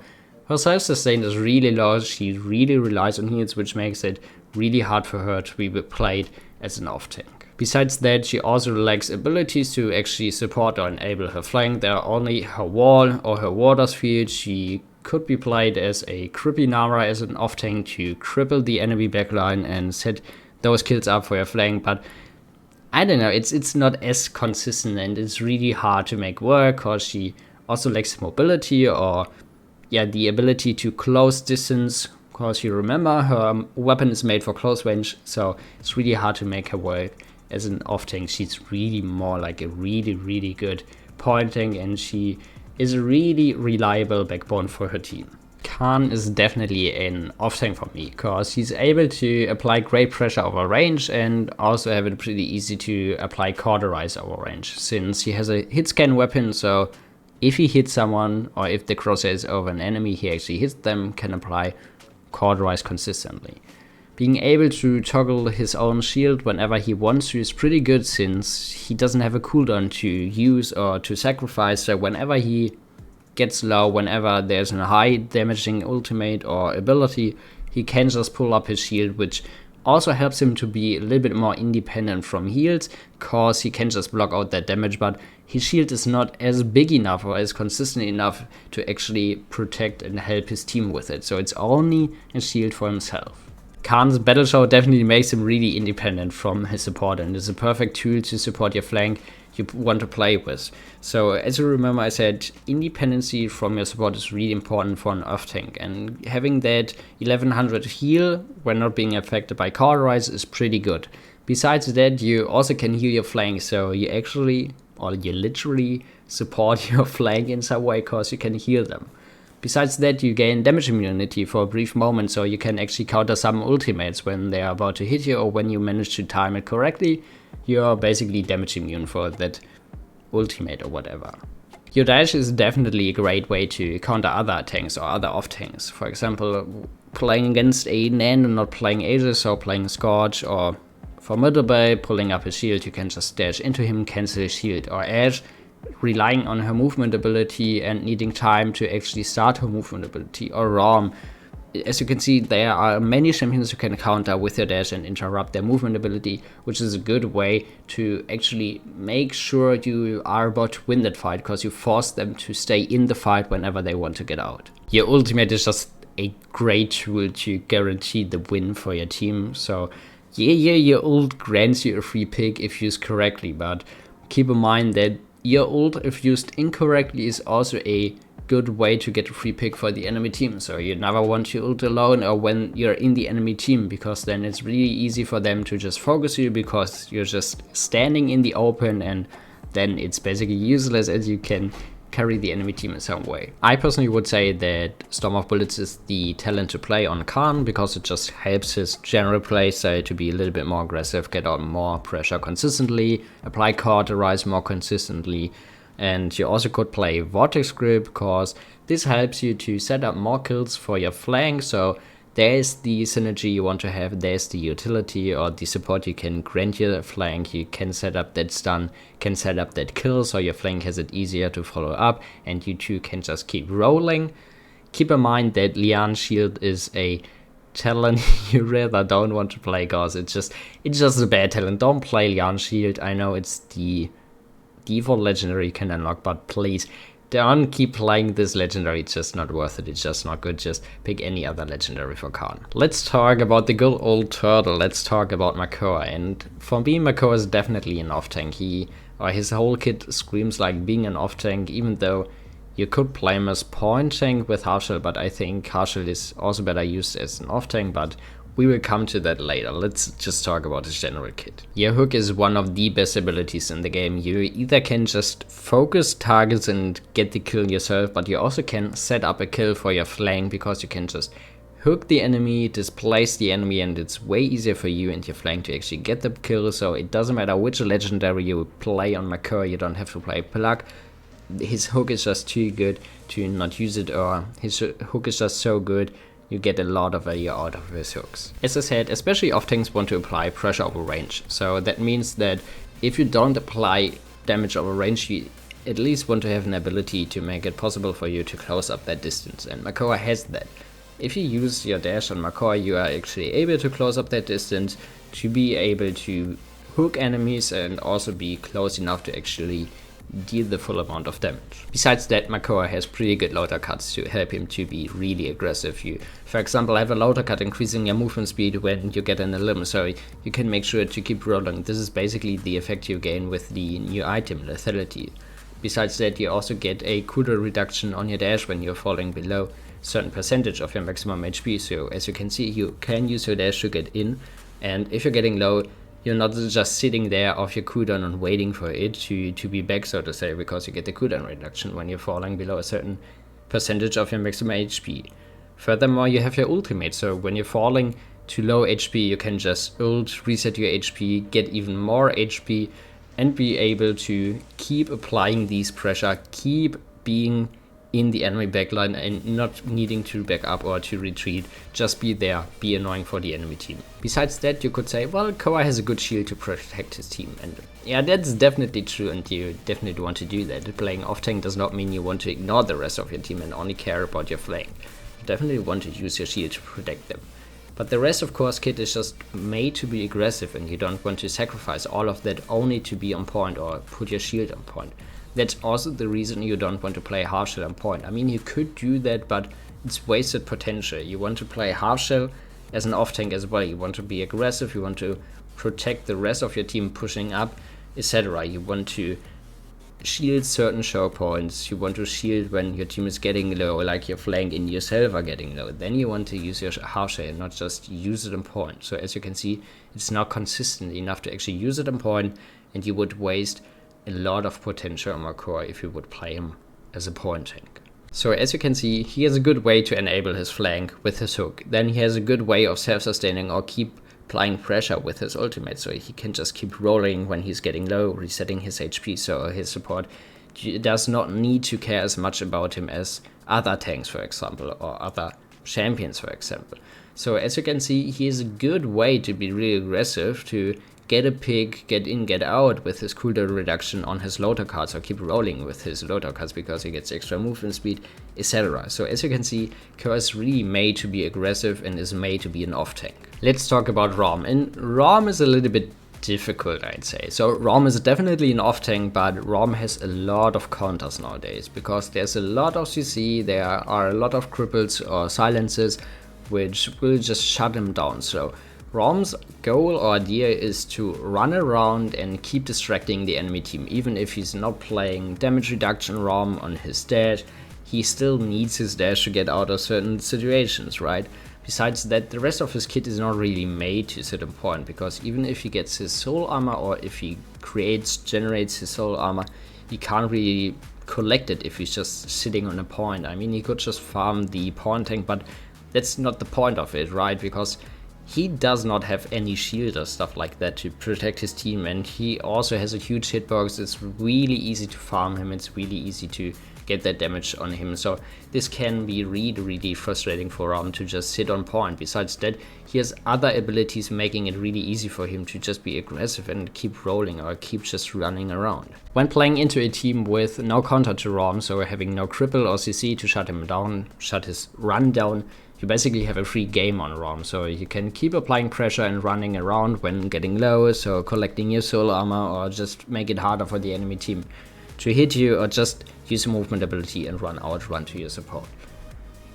her self-sustain is really low, she really relies on heals, which makes it really hard for her to be played as an off tank. Besides that, she also lacks abilities to actually support or enable her flank. There are only her wall or her water's field. She could be played as a creepy Nara as an off tank to cripple the enemy backline and set those kills up for your flank, but I don't know, it's not as consistent and it's really hard to make work, because she also lacks mobility or the ability to close distance, because you remember her weapon is made for close range, so it's really hard to make her work as an off tank. She's really more like a really good point tank, and she is a really reliable backbone for her team. Khan is definitely an off tank for me, because he's able to apply great pressure over range and also have it pretty easy to apply categorised over range, since he has a hit scan weapon. So if he hits someone or if the crosshair is over an enemy, he actually hits them, can apply categorised consistently. Being able to toggle his own shield whenever he wants to is pretty good, since he doesn't have a cooldown to use or to sacrifice. So whenever he gets low whenever there's a high damaging ultimate or ability, he can just pull up his shield, which also helps him to be a little bit more independent from heals, cause he can just block out that damage, but his shield is not as big enough or as consistent enough to actually protect and help his team with it. So it's only a shield for himself. Khan's battle show definitely makes him really independent from his support, and is a perfect tool to support your flank you want to play with. So as you remember, I said independency from your support is really important for an off tank, and having that 1100 heal when not being affected by categorised is pretty good. Besides that, you also can heal your flank, so you actually, or you literally support your flank in some way because you can heal them. Besides that, you gain damage immunity for a brief moment, so you can actually counter some ultimates when they are about to hit you, or when you manage to time it correctly, you're basically damage immune for that ultimate or whatever. Your dash is definitely a great way to counter other tanks or other off tanks. For example, playing against a Nan and not playing Aegis, or playing Scorch or Formidable, pulling up his shield, you can just dash into him, cancel his shield. Or Ashe, relying on her movement ability and needing time to actually start her movement ability. Or Rom, as you can see, there are many champions who can counter with their dash and interrupt their movement ability, which is a good way to actually make sure you are about to win that fight, because you force them to stay in the fight whenever they want to get out. Your ultimate is just a great tool to guarantee the win for your team. So yeah, your ult grants you a free pick if used correctly, but keep in mind that your ult, if used incorrectly, is also a good way to get a free pick for the enemy team. So you never want your ult alone or when you're in the enemy team, because then it's really easy for them to just focus you, because you're just standing in the open, and then it's basically useless as you can carry the enemy team in some way. I personally would say that Storm of Bullets is the talent to play on Khan, because it just helps his general play style to be a little bit more aggressive, get on more pressure consistently, apply categorised more consistently. And you also could play Vortex Grip, because this helps you to set up more kills for your flank. So there's the synergy you want to have, there's the utility or the support you can grant your flank. You can set up that stun, can set up that kill, so your flank has it easier to follow up, and you two can just keep rolling. Keep in mind that Lian's shield is a talent you rather don't want to play, because it's just a bad talent. Don't play Lian's shield. I know it's the default legendary you can unlock, but please don't keep playing this legendary. It's just not worth it. It's just not good. Just pick any other legendary for Khan. Let's talk about the good old turtle. Let's talk about Makoa. And for me, Makoa is definitely an off tank. His whole kit screams like being an off tank, even though you could play him as point tank with Harshal, but I think Harshal is also better used as an off tank, but we will come to that later. Let's just talk about his general kit. Your hook is one of the best abilities in the game. You either can just focus targets and get the kill yourself, but you also can set up a kill for your flank, because you can just hook the enemy, displace the enemy, and it's way easier for you and your flank to actually get the kill. So it doesn't matter which legendary you play on Makoa, you don't have to play Plug. His hook is just too good to not use it, or his hook is just so good you get a lot of value out of his hooks. As I said, especially off tanks want to apply pressure over range. So that means that if you don't apply damage over range, you at least want to have an ability to make it possible for you to close up that distance. And Makoa has that. If you use your dash on Makoa, you are actually able to close up that distance, to be able to hook enemies and also be close enough to actually deal the full amount of damage. Besides that, Makoa has pretty good loader cuts to help him to be really aggressive. You, for example, have a loader cut increasing your movement speed when you get in a limb, so you can make sure to keep rolling. This is basically the effect you gain with the new item, lethality. Besides that, you also get a cooldown reduction on your dash when you're falling below a certain percentage of your maximum HP. So as you can see, you can use your dash to get in, and if you're getting low, you're not just sitting there off your cooldown and waiting for it to be back, so to say, because you get the cooldown reduction when you're falling below a certain percentage of your maximum HP. Furthermore, you have your ultimate, so when you're falling to low HP, you can just ult, reset your HP, get even more HP, and be able to keep applying these pressure, keep being in the enemy backline and not needing to back up or to retreat, just be there, be annoying for the enemy team. Besides that, you could say, well, Koa has a good shield to protect his team, and yeah, that's definitely true, and you definitely want to do that. Playing off tank does not mean you want to ignore the rest of your team and only care about your flank. You definitely want to use your shield to protect them. But the rest of course kit is just made to be aggressive, and you don't want to sacrifice all of that only to be on point or put your shield on point. That's also the reason you don't want to play half shell on point. I mean, you could do that, but it's wasted potential. You want to play half shell as an off tank as well. You want to be aggressive, you want to protect the rest of your team pushing up, etc. You want to shield certain show points, you want to shield when your team is getting low, like your flank and yourself are getting low. Then you want to use your half shell and not just use it on point. So as you can see, it's not consistent enough to actually use it on point, and you would waste a lot of potential on Makor if you would play him as a point tank. So as you can see, he has a good way to enable his flank with his hook. Then he has a good way of self-sustaining or keep applying pressure with his ultimate, so he can just keep rolling when he's getting low, resetting his HP, so his support does not need to care as much about him as other tanks, for example, or other champions, for example. So as you can see, he is a good way to be really aggressive, to get a pick, get in, get out with his cooldown reduction on his loader cards, or keep rolling with his loader cards because he gets extra movement speed, etc. So as you can see, Kura is really made to be aggressive and is made to be an off tank. Let's talk about Rom, and Rom is a little bit difficult, I'd say. So Rom is definitely an off tank, but Rom has a lot of counters nowadays because there's a lot of CC, there are a lot of cripples or silences which will just shut him down. So Rom's goal or idea is to run around and keep distracting the enemy team. Even if he's not playing damage reduction Rom on his dash, he still needs his dash to get out of certain situations, right? Besides that, the rest of his kit is not really made to sit on point, because even if he gets his soul armor or if he generates his soul armor, he can't really collect it if he's just sitting on a point. I mean, he could just farm the point tank, but that's not the point of it, right? Because he does not have any shield or stuff like that to protect his team, and he also has a huge hitbox. It's really easy to farm him, it's really easy to get that damage on him. So this can be really frustrating for Rom to just sit on point. Besides that, he has other abilities making it really easy for him to just be aggressive and keep rolling or keep just running around. When playing into a team with no counter to Rom, so having no cripple or CC to shut him down, shut his run down, you basically have a free game on Rom, so you can keep applying pressure and running around when getting low, so collecting your soul armor, or just make it harder for the enemy team to hit you, or just use a movement ability and run to your support.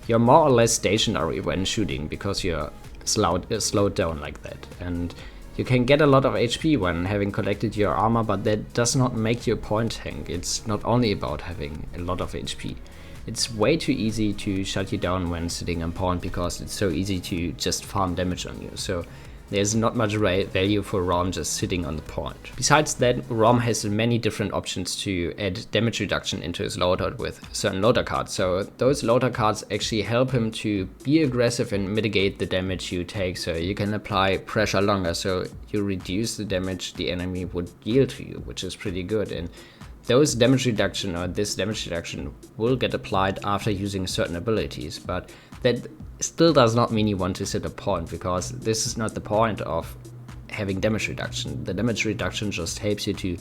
You're more or less stationary when shooting because you're slowed down like that, and you can get a lot of HP when having collected your armor, but that does not make you a point tank. It's not only about having a lot of HP. It's way too easy to shut you down when sitting on point because it's so easy to just farm damage on you. So there's not much value for Rom just sitting on the point. Besides that, Rom has many different options to add damage reduction into his loadout with certain loader cards. So those loader cards actually help him to be aggressive and mitigate the damage you take. So you can apply pressure longer, so you reduce the damage the enemy would deal to you, which is pretty good. And those damage reduction, or this damage reduction, will get applied after using certain abilities, but that still does not mean you want to sit a point, because this is not the point of having damage reduction. The damage reduction just helps you to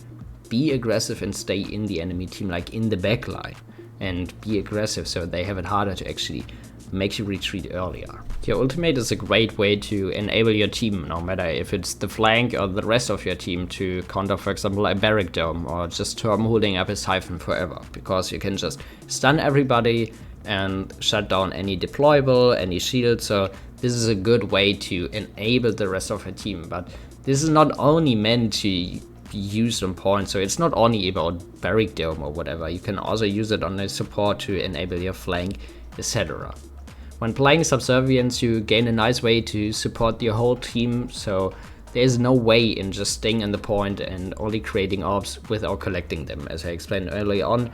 be aggressive and stay in the enemy team, like in the backline, and be aggressive so they have it harder to actually make you retreat earlier. Your ultimate is a great way to enable your team, no matter if it's the flank or the rest of your team, to counter, for example, a barrack dome or just Torm holding up his siphon forever, because you can just stun everybody and shut down any deployable, any shield. So this is a good way to enable the rest of your team, but this is not only meant to be used on point, so it's not only about barrack dome or whatever. You can also use it on the support to enable your flank, etc. When playing Subservience, you gain a nice way to support your whole team, so there's no way in just staying on the point and only creating orbs without collecting them. As I explained earlier on,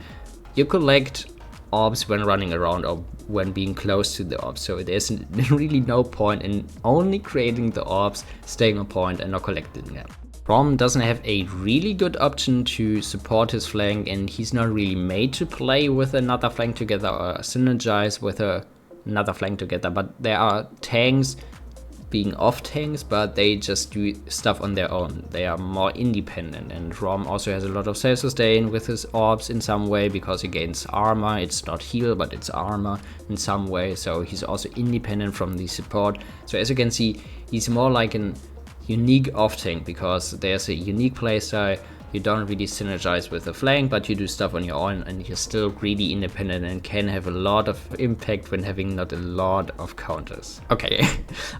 you collect orbs when running around or when being close to the orbs, so there's really no point in only creating the orbs, staying on point and not collecting them. Rom doesn't have a really good option to support his flank, and he's not really made to play with another flank together or synergize with another flank together. But there are tanks being off tanks, but they just do stuff on their own. They are more independent, and Rom also has a lot of self-sustain with his orbs in some way because he gains armor. It's not heal, but it's armor in some way, so he's also independent from the support. So as you can see, he's more like an unique off tank because there's a unique playstyle. You don't really synergize with the flank, but you do stuff on your own, and you're still really independent and can have a lot of impact when having not a lot of counters. Okay,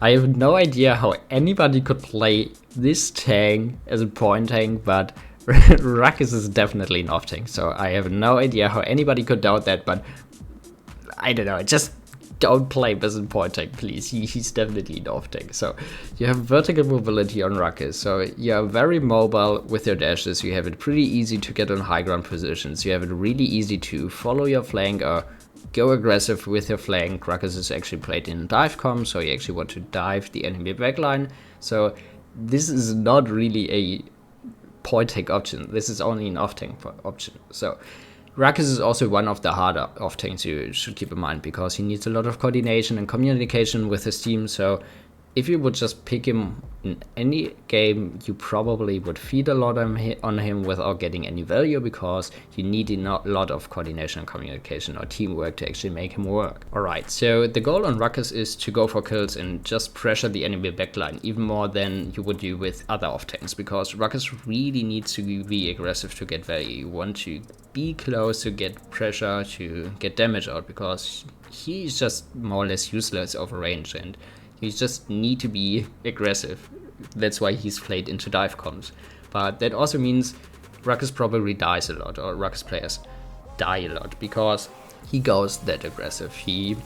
I have no idea how anybody could play this tank as a point tank, but Ruckus is definitely an off tank, so I have no idea how anybody could doubt that, but I don't know, just don't play Peasant Point Tank, please. He's definitely an off tank. So you have vertical mobility on Ruckus, so you're very mobile with your dashes. You have it pretty easy to get on high ground positions. You have it really easy to follow your flank or go aggressive with your flank. Ruckus is actually played in dive com, so you actually want to dive the enemy backline. So this is not really a point tank option. This is only an off tank option. So Ruckus is also one of the harder off tanks you should keep in mind because he needs a lot of coordination and communication with his team. So if you would just pick him in any game, you probably would feed a lot on him without getting any value because you need a lot of coordination and communication or teamwork to actually make him work. Alright, so the goal on Ruckus is to go for kills and just pressure the enemy backline even more than you would do with other off tanks because Ruckus really needs to be aggressive to get value. You want to be close to get pressure, to get damage out because he's just more or less useless over range and you just need to be aggressive. That's why he's played into dive comms. But that also means Ruckus probably dies a lot, or Ruckus players die a lot, because he goes that aggressive. He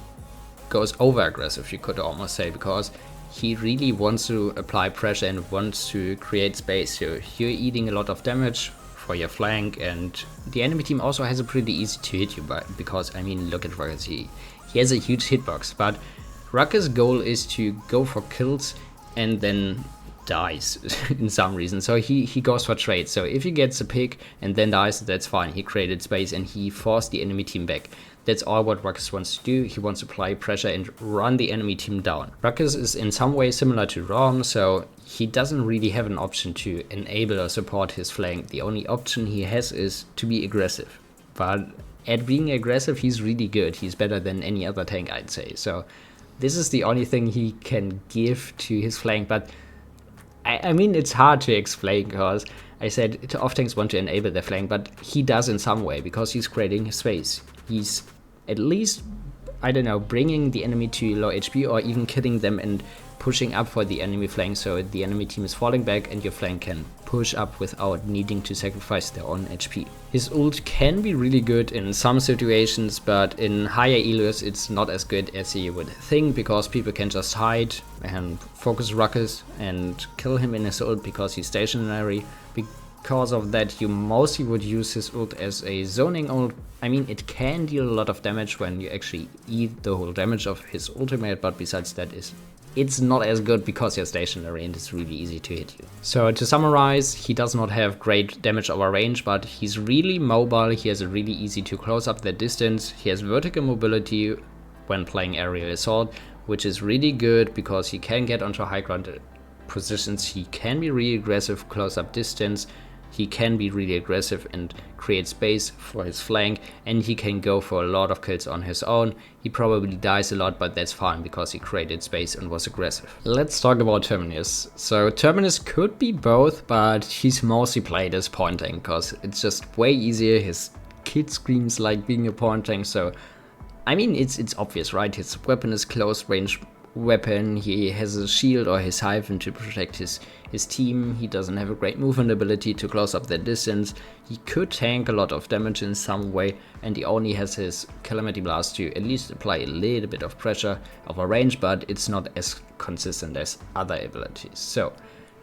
goes over aggressive, you could almost say, because he really wants to apply pressure and wants to create space. So you're eating a lot of damage for your flank, and the enemy team also has a pretty easy to hit you by, because, I mean, look at Ruckus. He has a huge hitbox, but Ruckus' goal is to go for kills and then dies in some reason. So he goes for trades. So if he gets a pick and then dies, that's fine. He created space and he forced the enemy team back. That's all what Ruckus wants to do. He wants to apply pressure and run the enemy team down. Ruckus is in some way similar to Rom, so he doesn't really have an option to enable or support his flank. The only option he has is to be aggressive. But at being aggressive, he's really good. He's better than any other tank, I'd say. So this is the only thing he can give to his flank, but I mean, it's hard to explain because I said off tanks want to enable their flank, but he does in some way because he's creating space. He's at least, I don't know, bringing the enemy to low HP or even killing them and pushing up for the enemy flank so the enemy team is falling back and your flank can push up without needing to sacrifice their own HP. His ult can be really good in some situations, but in higher elos it's not as good as you would think because people can just hide and focus Ruckus and kill him in his ult because he's stationary. Because of that, you mostly would use his ult as a zoning ult. I mean, it can deal a lot of damage when you actually eat the whole damage of his ultimate, but besides that, it's not as good because you're stationary and it's really easy to hit you. So to summarize, he does not have great damage over range, but he's really mobile. He has a really easy to close up the distance. He has vertical mobility when playing aerial assault, which is really good because he can get onto high ground positions. He can be really aggressive close up distance. He can be really aggressive and create space for his flank, and he can go for a lot of kills on his own. He probably dies a lot, but that's fine because he created space and was aggressive. Let's talk about Terminus. So Terminus could be both, but he's mostly played as point tank because it's just way easier. His kit screams like being a point tank, so I mean it's obvious, right? His weapon is close range weapon, he has a shield or his hyphen to protect his team, he doesn't have a great movement ability to close up the distance, he could tank a lot of damage in some way, and he only has his Calamity Blast to at least apply a little bit of pressure over range, but it's not as consistent as other abilities. So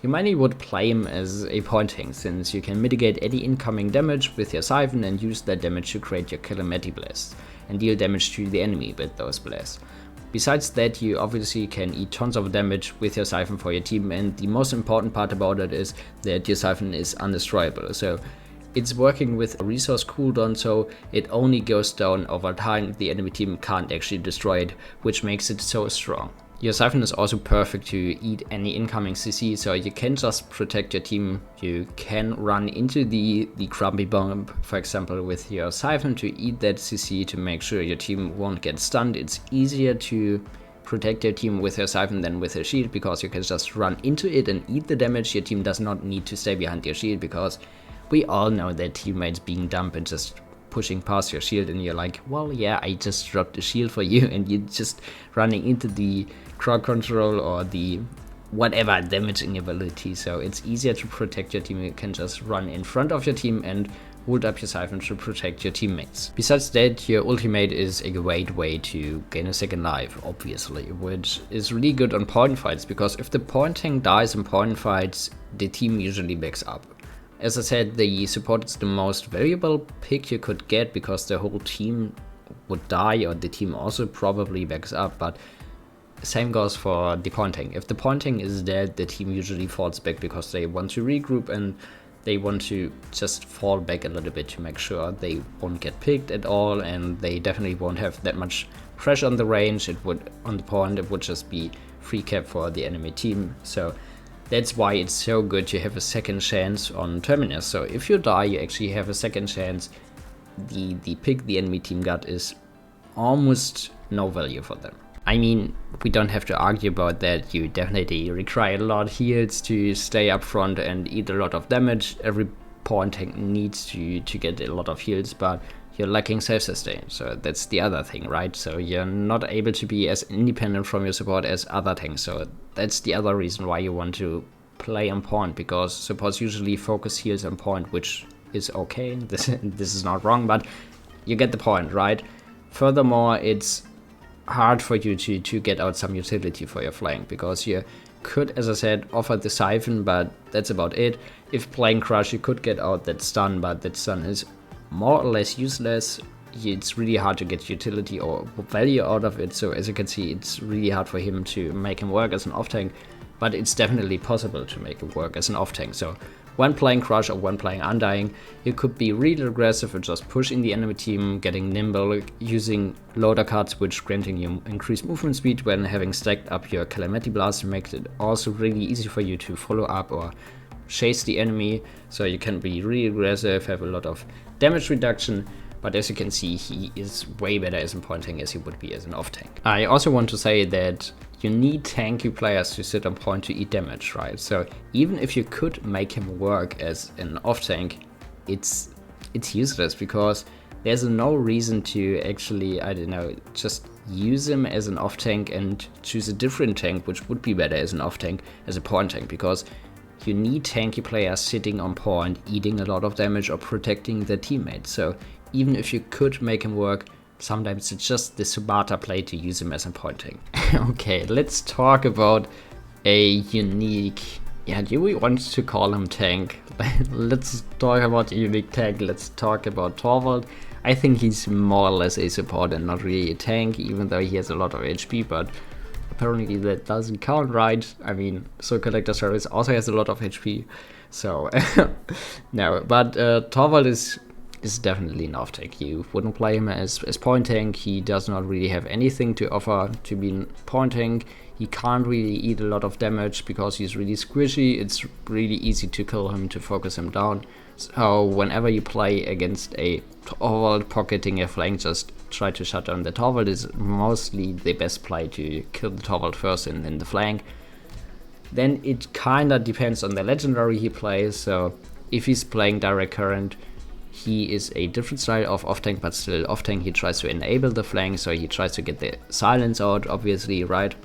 you mainly would play him as a point tank since you can mitigate any incoming damage with your siphon and use that damage to create your Calamity Blast and deal damage to the enemy with those blasts. Besides that, you obviously can eat tons of damage with your Siphon for your team, and the most important part about it is that your Siphon is undestroyable. So it's working with a resource cooldown, so it only goes down over time. The enemy team can't actually destroy it, which makes it so strong. Your Siphon is also perfect to eat any incoming CC, so you can just protect your team. You can run into the Grumpy Bomb, for example, with your Siphon to eat that CC to make sure your team won't get stunned. It's easier to protect your team with your Siphon than with a shield, because you can just run into it and eat the damage. Your team does not need to stay behind your shield, because we all know that teammates being dumb and just pushing past your shield, and you're like, well, yeah, I just dropped the shield for you, and you're just running into the crowd control or the whatever damaging ability. So it's easier to protect your team. You can just run in front of your team and hold up your Siphon to protect your teammates. Besides that, your ultimate is a great way to gain a second life, obviously, which is really good on point fights, because if the point tank dies in point fights, the team usually backs up. As I said, the support is the most valuable pick you could get, because the whole team would die, or the team also probably backs up, but same goes for the point tank. If the point tank is dead, the team usually falls back, because they want to regroup and they want to just fall back a little bit to make sure they won't get picked at all, and they definitely won't have that much pressure on the range. It would, on the point, it would just be free cap for the enemy team. So that's why it's so good to have a second chance on Terminus. So if you die, you actually have a second chance. The pick the enemy team got is almost no value for them. I mean, we don't have to argue about that. You definitely require a lot of heals to stay up front and eat a lot of damage. Every point tank needs to get a lot of heals, but you're lacking self-sustain. So that's the other thing, right? So you're not able to be as independent from your support as other tanks. So that's the other reason why you want to play on point, because supports usually focus heals on point, which is okay. This is not wrong, but you get the point, right? Furthermore, it's hard for you to get out some utility for your flank, because you could, as I said, offer the Siphon, but that's about it. If playing Crush, you could get out that stun, but that stun is more or less useless. It's really hard to get utility or value out of it, so as you can see, it's really hard for him to make him work as an off tank, but it's definitely possible to make it work as an off tank. So when playing Crush or when playing Undying, you could be really aggressive and just push in the enemy team, getting nimble, using loader cards, which granting you increased movement speed when having stacked up your Calamity Blast, makes it also really easy for you to follow up or chase the enemy. So you can be really aggressive, have a lot of damage reduction, but as you can see, he is way better as a point tank as he would be as an off tank. I also want to say that you need tanky players to sit on point to eat damage, right? So even if you could make him work as an off tank, it's useless, because there's no reason to actually, I don't know, just use him as an off tank and choose a different tank which would be better as an off tank as a point tank, because you need tanky players sitting on point, eating a lot of damage or protecting their teammates. So even if you could make him work, sometimes it's just the smarter play to use him as a point tank. Okay, let's talk about a unique, do we want to call him tank? Let's talk about a unique tank. Let's talk about Torvald. I think he's more or less a support and not really a tank, even though he has a lot of HP, but apparently that doesn't count, right? I mean, Soul Collector Service also has a lot of HP, so no, but Torvald is definitely an off tank. You wouldn't play him as point tank. He does not really have anything to offer to be point tank. He can't really eat a lot of damage because he's really squishy. It's really easy to kill him, to focus him down. So whenever you play against a Torvald pocketing your flank, just try to shut down the Torvald. Is mostly the best play, to kill the Torvald first and then the flank. Then it kinda depends on the legendary he plays. So if he's playing Direct Current, he is a different style of off tank, but still off tank. He tries to enable the flank, so he tries to get the silence out, obviously, right?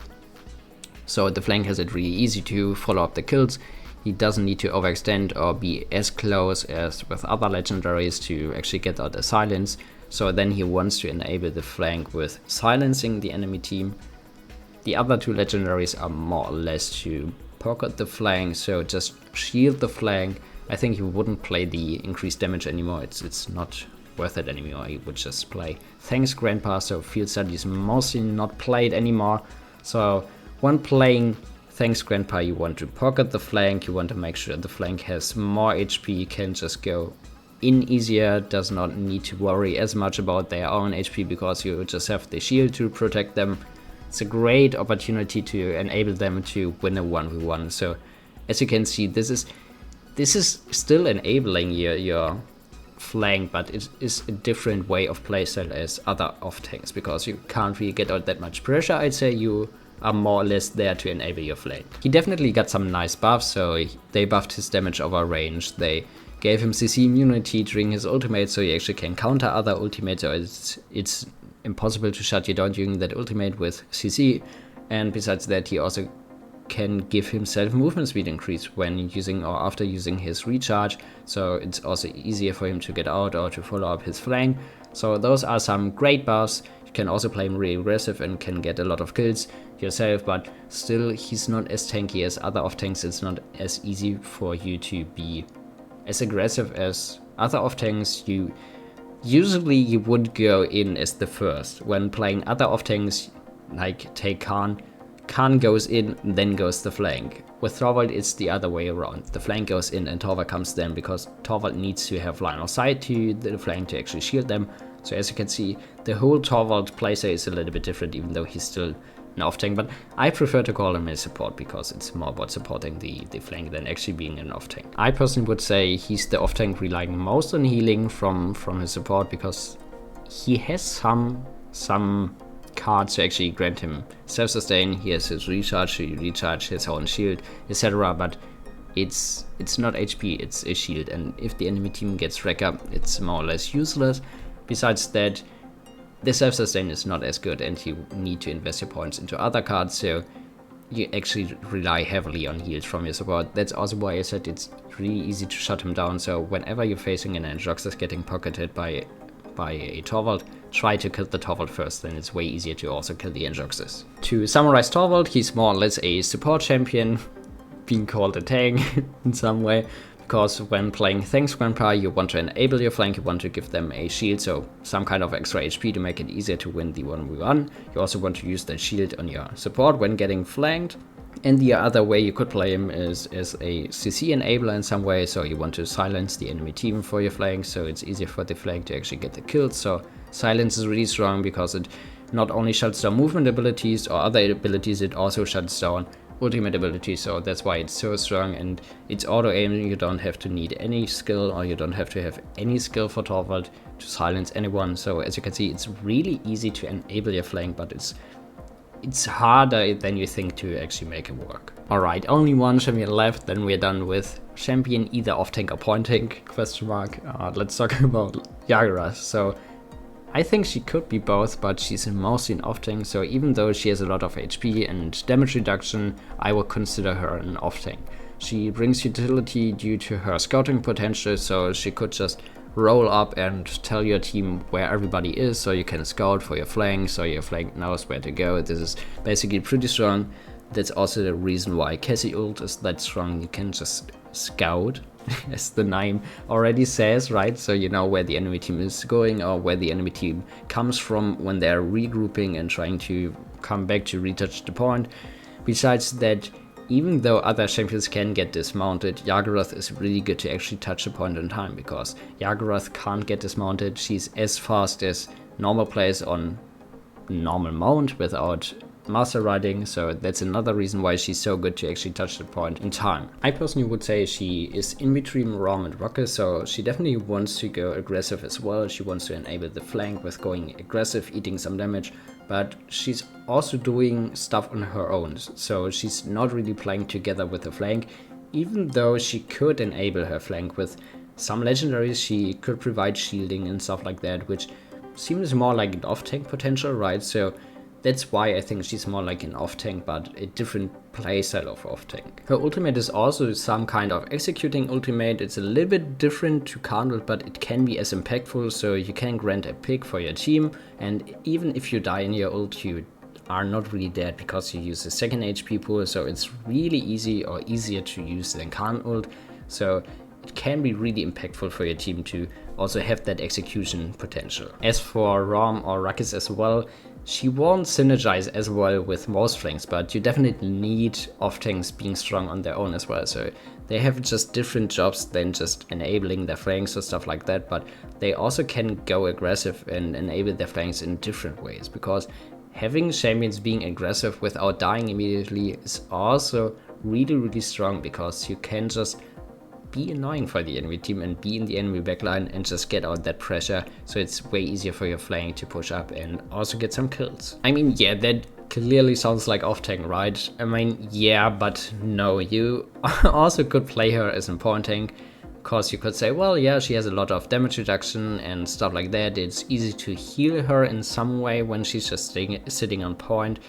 So the flank has it really easy to follow up the kills. He doesn't need to overextend or be as close as with other legendaries to actually get out the silence. So then he wants to enable the flank with silencing the enemy team. The other two legendaries are more or less to pocket the flank, so just shield the flank. I think he wouldn't play the increased damage anymore. It's not worth it anymore. He would just play Thanks Grandpa, so field study is mostly not played anymore. So when playing Thanks Grandpa, you want to pocket the flank, you want to make sure the flank has more HP, you can just go in easier, does not need to worry as much about their own HP because you just have the shield to protect them. It's a great opportunity to enable them to win a 1v1. So as you can see, this is still enabling your flank, but it is a different way of playstyle as other off tanks, because you can't really get out that much pressure. I'd say you are more or less there to enable your flank. He definitely got some nice buffs, so they buffed his damage over range, they gave him CC immunity during his ultimate, so he actually can counter other ultimates, so it's impossible to shut you down during that ultimate with CC. And besides that, he also can give himself movement speed increase when using or after using his recharge, so it's also easier for him to get out or to follow up his flank. So those are some great buffs. You can also play him really aggressive and can get a lot of kills yourself, but still he's not as tanky as other off tanks. It's not as easy for you to be as aggressive as other off tanks. Usually you would go in as the first. When playing other off tanks, like take Khan goes in, then goes the flank. With Torvald it's the other way around. The flank goes in and Torvald comes then, because Torvald needs to have line of sight to the flank to actually shield them. So as you can see, the whole Torvald playstyle is a little bit different, even though he's still an off tank, but I prefer to call him a support because it's more about supporting the flank than actually being an off tank. I personally would say he's the off tank relying most on healing from his support, because he has some cards to actually grant him self-sustain. He has his recharge to recharge his own shield, etc. But it's not HP, it's a shield, and if the enemy team gets wreck up, it's more or less useless. Besides that, the self-sustain is not as good, and you need to invest your points into other cards, so you actually rely heavily on heals from your support. That's also why I said it's really easy to shut him down. So whenever you're facing an Androx that's getting pocketed by a Torvald, try to kill the Torvald first, then it's way easier to also kill the Androxes. To summarize Torvald, he's more or less a support champion, being called a tank in some way. Because when playing Thanks Grandpa, you want to enable your flank, you want to give them a shield, so some kind of extra HP to make it easier to win the 1v1. You also want to use that shield on your support when getting flanked. And the other way you could play him is as a CC enabler in some way, so you want to silence the enemy team for your flank, so it's easier for the flank to actually get the kills. So silence is really strong because it not only shuts down movement abilities or other abilities, it also shuts down ultimate ability, so that's why it's so strong, and it's auto aiming. You don't have to need any skill, or you don't have to have any skill for Torvald to silence anyone. So as you can see, it's really easy to enable your flank, but it's harder than you think to actually make it work. Alright, only one champion left, then we're done with champion either off tank or point tank, question mark. Let's talk about Yagura. So I think she could be both, but she's mostly an off tank, so even though she has a lot of HP and damage reduction, I would consider her an off tank. She brings utility due to her scouting potential, so she could just roll up and tell your team where everybody is, so you can scout for your flank, so your flank knows where to go. This is basically pretty strong. That's also the reason why Cassie ult is that strong. You can just scout, as the name already says, right? So you know where the enemy team is going or where the enemy team comes from when they're regrouping and trying to come back to retouch the point. Besides that, even though other champions can get dismounted, Yagurath is really good to actually touch the point in time, because Yagurath can't get dismounted. She's as fast as normal players on normal mount without master riding, so that's another reason why she's so good to actually touch the point in time. I personally would say she is in between Rom and Rocket, so she definitely wants to go aggressive as well. She wants to enable the flank with going aggressive, eating some damage, but she's also doing stuff on her own, so she's not really playing together with the flank. Even though she could enable her flank with some legendaries, she could provide shielding and stuff like that, which seems more like an off-tank potential, right? So that's why I think she's more like an off-tank, but a different playstyle of off-tank. Her ultimate is also some kind of executing ultimate. It's a little bit different to Carnal, but it can be as impactful, so you can grant a pick for your team, and even if you die in your ult, you are not really dead because you use a second HP pool, so it's really easy or easier to use than Carnal ult. So it can be really impactful for your team to also have that execution potential. As for Rom or Ruckus as well, she won't synergize as well with most flanks, but you definitely need off-tanks being strong on their own as well. So they have just different jobs than just enabling their flanks or stuff like that, but they also can go aggressive and enable their flanks in different ways, because having champions being aggressive without dying immediately is also really strong, because you can just be annoying for the enemy team and be in the enemy backline and just get out that pressure, so it's way easier for your flank to push up and also get some kills. I mean, yeah, that clearly sounds like off-tank, right? I mean, yeah, but no, you also could play her as an point tank, because you could say, well, yeah, she has a lot of damage reduction and stuff like that. It's easy to heal her in some way when she's just sitting on point.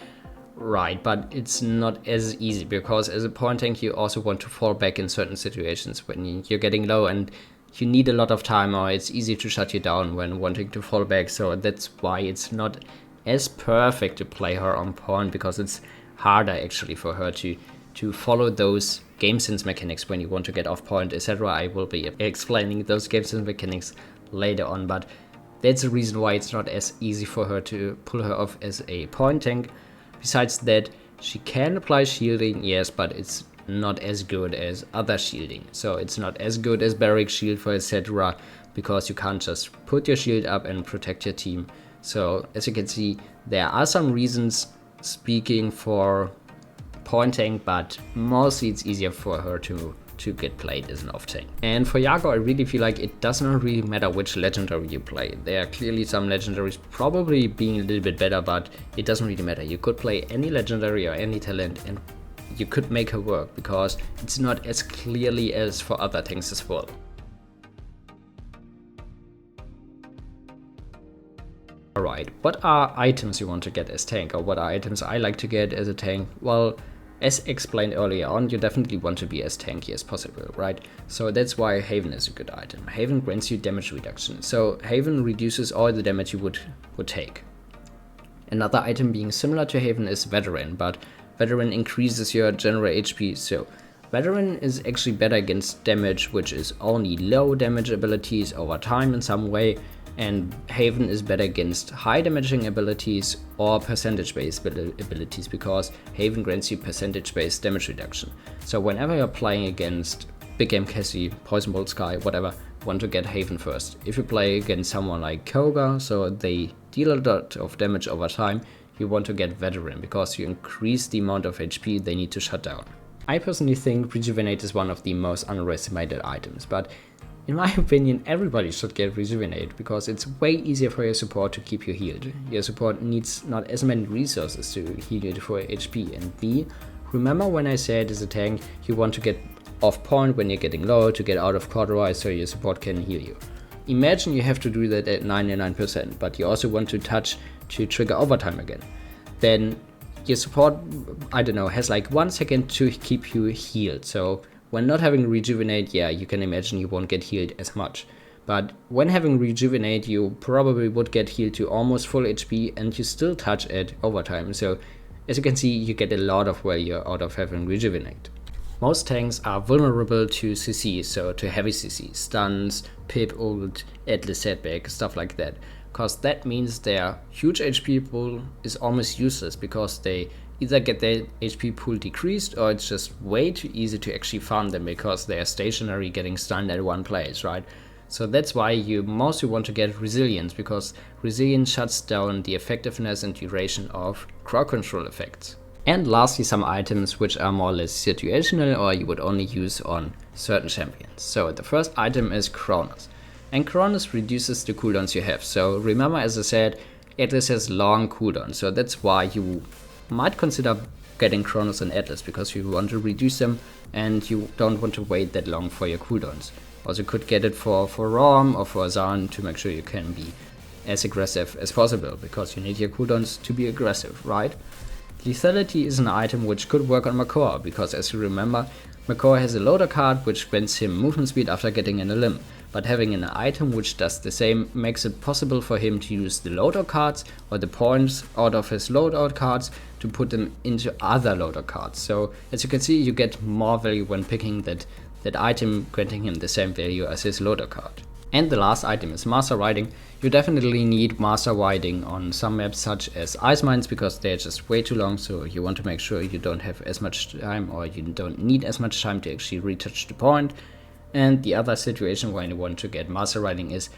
Right, but it's not as easy, because as a point tank you also want to fall back in certain situations when you're getting low and you need a lot of time, or it's easy to shut you down when wanting to fall back. So that's why it's not as perfect to play her on point, because it's harder actually for her to follow those game sense mechanics when you want to get off point, etc. I will be explaining those game sense mechanics later on, but that's the reason why it's not as easy for her to pull her off as a point tank. Besides that, she can apply shielding, yes, but it's not as good as other shielding. So it's not as good as barrack shield for etc, because you can't just put your shield up and protect your team. So as you can see, there are some reasons speaking for point tank, but mostly it's easier for her to get played as an off-tank. And for Yago, I really feel like it does not really matter which legendary you play. There are clearly some legendaries probably being a little bit better, but it doesn't really matter. You could play any legendary or any talent and you could make her work, because it's not as clearly as for other tanks as well. Alright, what are items you want to get as tank, or what are items I like to get as a tank? Well, as explained earlier on, you definitely want to be as tanky as possible, right? So that's why Haven is a good item. Haven grants you damage reduction. So Haven reduces all the damage you would take. Another item being similar to Haven is Veteran, but Veteran increases your general HP. So Veteran is actually better against damage, which is only low damage abilities over time in some way. And Haven is better against high damaging abilities or percentage-based abilities, because Haven grants you percentage-based damage reduction. So whenever you're playing against Big Game Cassie, Poison Bolt Sky, whatever, you want to get Haven first. If you play against someone like Koga, so they deal a lot of damage over time, you want to get Veteran, because you increase the amount of HP they need to shut down. I personally think Rejuvenate is one of the most underestimated items, but in my opinion, everybody should get Rejuvenate, because it's way easier for your support to keep you healed. Your support needs not as many resources to heal you for HP. And B, remember when I said as a tank, you want to get off point when you're getting low to get out of cauterize so your support can heal you. Imagine you have to do that at 99%, but you also want to touch to trigger overtime again. Then your support, I don't know, has like 1 second to keep you healed. So when not having Rejuvenate, yeah, you can imagine you won't get healed as much. But when having Rejuvenate, you probably would get healed to almost full HP and you still touch at overtime. So as you can see, you get a lot of value out of having Rejuvenate. Most tanks are vulnerable to CC, so to heavy CC, stuns, pip ult, Atlas setback, stuff like that. Because that means their huge HP pool is almost useless, because they either get their HP pool decreased, or it's just way too easy to actually farm them because they are stationary getting stunned at one place, right? So that's why you mostly want to get Resilience, because Resilience shuts down the effectiveness and duration of crowd control effects. And lastly, some items which are more or less situational, or you would only use on certain champions. So the first item is Cronus. And Cronus reduces the cooldowns you have. So remember, as I said, Atlas has long cooldowns, so that's why you might consider getting Cronus and Atlas, because you want to reduce them and you don't want to wait that long for your cooldowns. Also could get it for Rom or for Zan to make sure you can be as aggressive as possible, because you need your cooldowns to be aggressive, right? Lethality is an item which could work on Makor, because as you remember, Makor has a loader card which grants him movement speed after getting in a limb. But having an item which does the same makes it possible for him to use the loader cards or the points out of his loadout cards to put them into other loader cards. So as you can see, you get more value when picking that item, granting him the same value as his loader card. And the last item is master riding. You definitely need master riding on some maps such as ice mines because they're just way too long, so you want to make sure you don't have as much time, or you don't need as much time to actually retouch the point. And the other situation when you want to get master riding is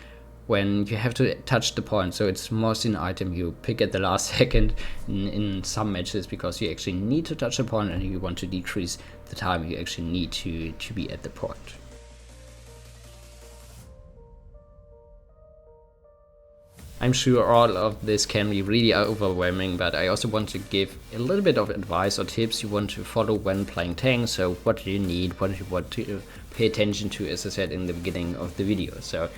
when you have to touch the point, so it's mostly an item you pick at the last second in some matches because you actually need to touch the point and you want to decrease the time you actually need to be at the point. I'm sure all of this can be really overwhelming, but I also want to give a little bit of advice or tips you want to follow when playing tank. So what do you need, what do you want to pay attention to, as I said in the beginning of the video. So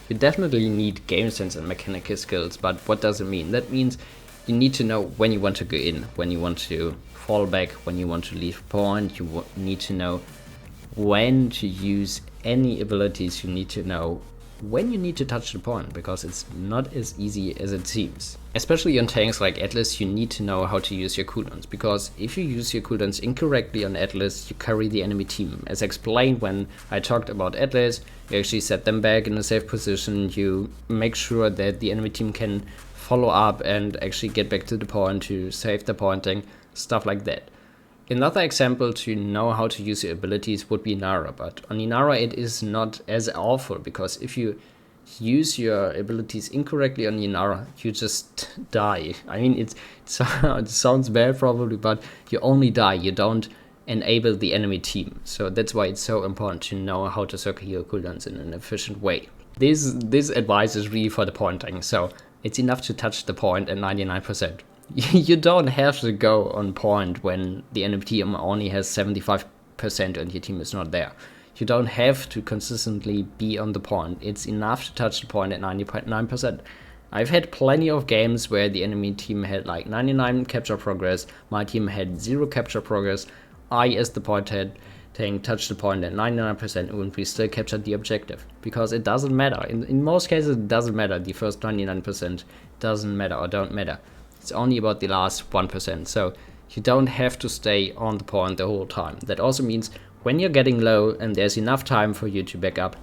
you definitely need game sense and mechanical skills, but what does it mean? That means you need to know when you want to go in, when you want to fall back, when you want to leave point. You need to know when to use any abilities. You need to know when you need to touch the point, because it's not as easy as it seems. Especially on tanks like Atlas, you need to know how to use your cooldowns, because if you use your cooldowns incorrectly on Atlas, you carry the enemy team. As explained when I talked about Atlas, you actually set them back in a safe position, you make sure that the enemy team can follow up and actually get back to the point to save the pointing, stuff like that. Another example to know how to use your abilities would be Inara, but on Inara it is not as awful, because if you use your abilities incorrectly on Inara, you just die. I mean, it sounds bad probably, but you only die, you don't enable the enemy team. So that's why it's so important to know how to circle your cooldowns in an efficient way. This advice is really for the pointing, so it's enough to touch the point at 99%. You don't have to go on point when the enemy team only has 75% and your team is not there. You don't have to consistently be on the point. It's enough to touch the point at 99%. I've had plenty of games where the enemy team had like 99 capture progress, my team had 0 capture progress. I, as the point head tank, touched the point at 99% and we still captured the objective. Because it doesn't matter. In most cases it doesn't matter. The first 99% doesn't matter or don't matter. It's only about the last 1%, so you don't have to stay on the point the whole time. That also means when you're getting low and there's enough time for you to back up.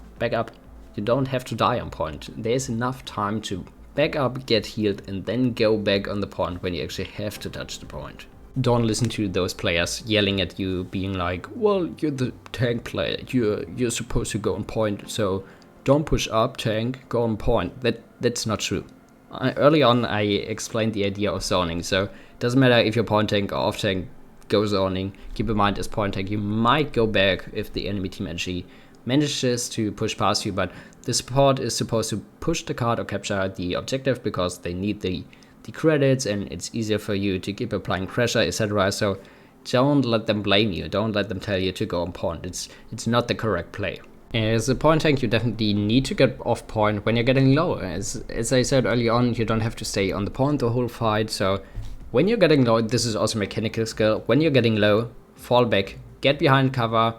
You don't have to die on point. There's enough time to back up, get healed, and then go back on the point when you actually have to touch the point. Don't listen to those players yelling at you, being like, well, you're the tank player, you're supposed to go on point, so don't push up, tank, go on point. That's not true. Early on I explained the idea of zoning, so it doesn't matter if you're point tank or off tank, go zoning. Keep in mind, as point tank you might go back if the enemy team actually manages to push past you, but the support is supposed to push the card or capture the objective because they need the credits and it's easier for you to keep applying pressure, etc. So don't let them blame you, don't let them tell you to go on point. It's not the correct play. As a point tank, you definitely need to get off point when you're getting low. As I said early on, you don't have to stay on the point the whole fight. So when you're getting low, this is also mechanical skill. When you're getting low, fall back, get behind cover,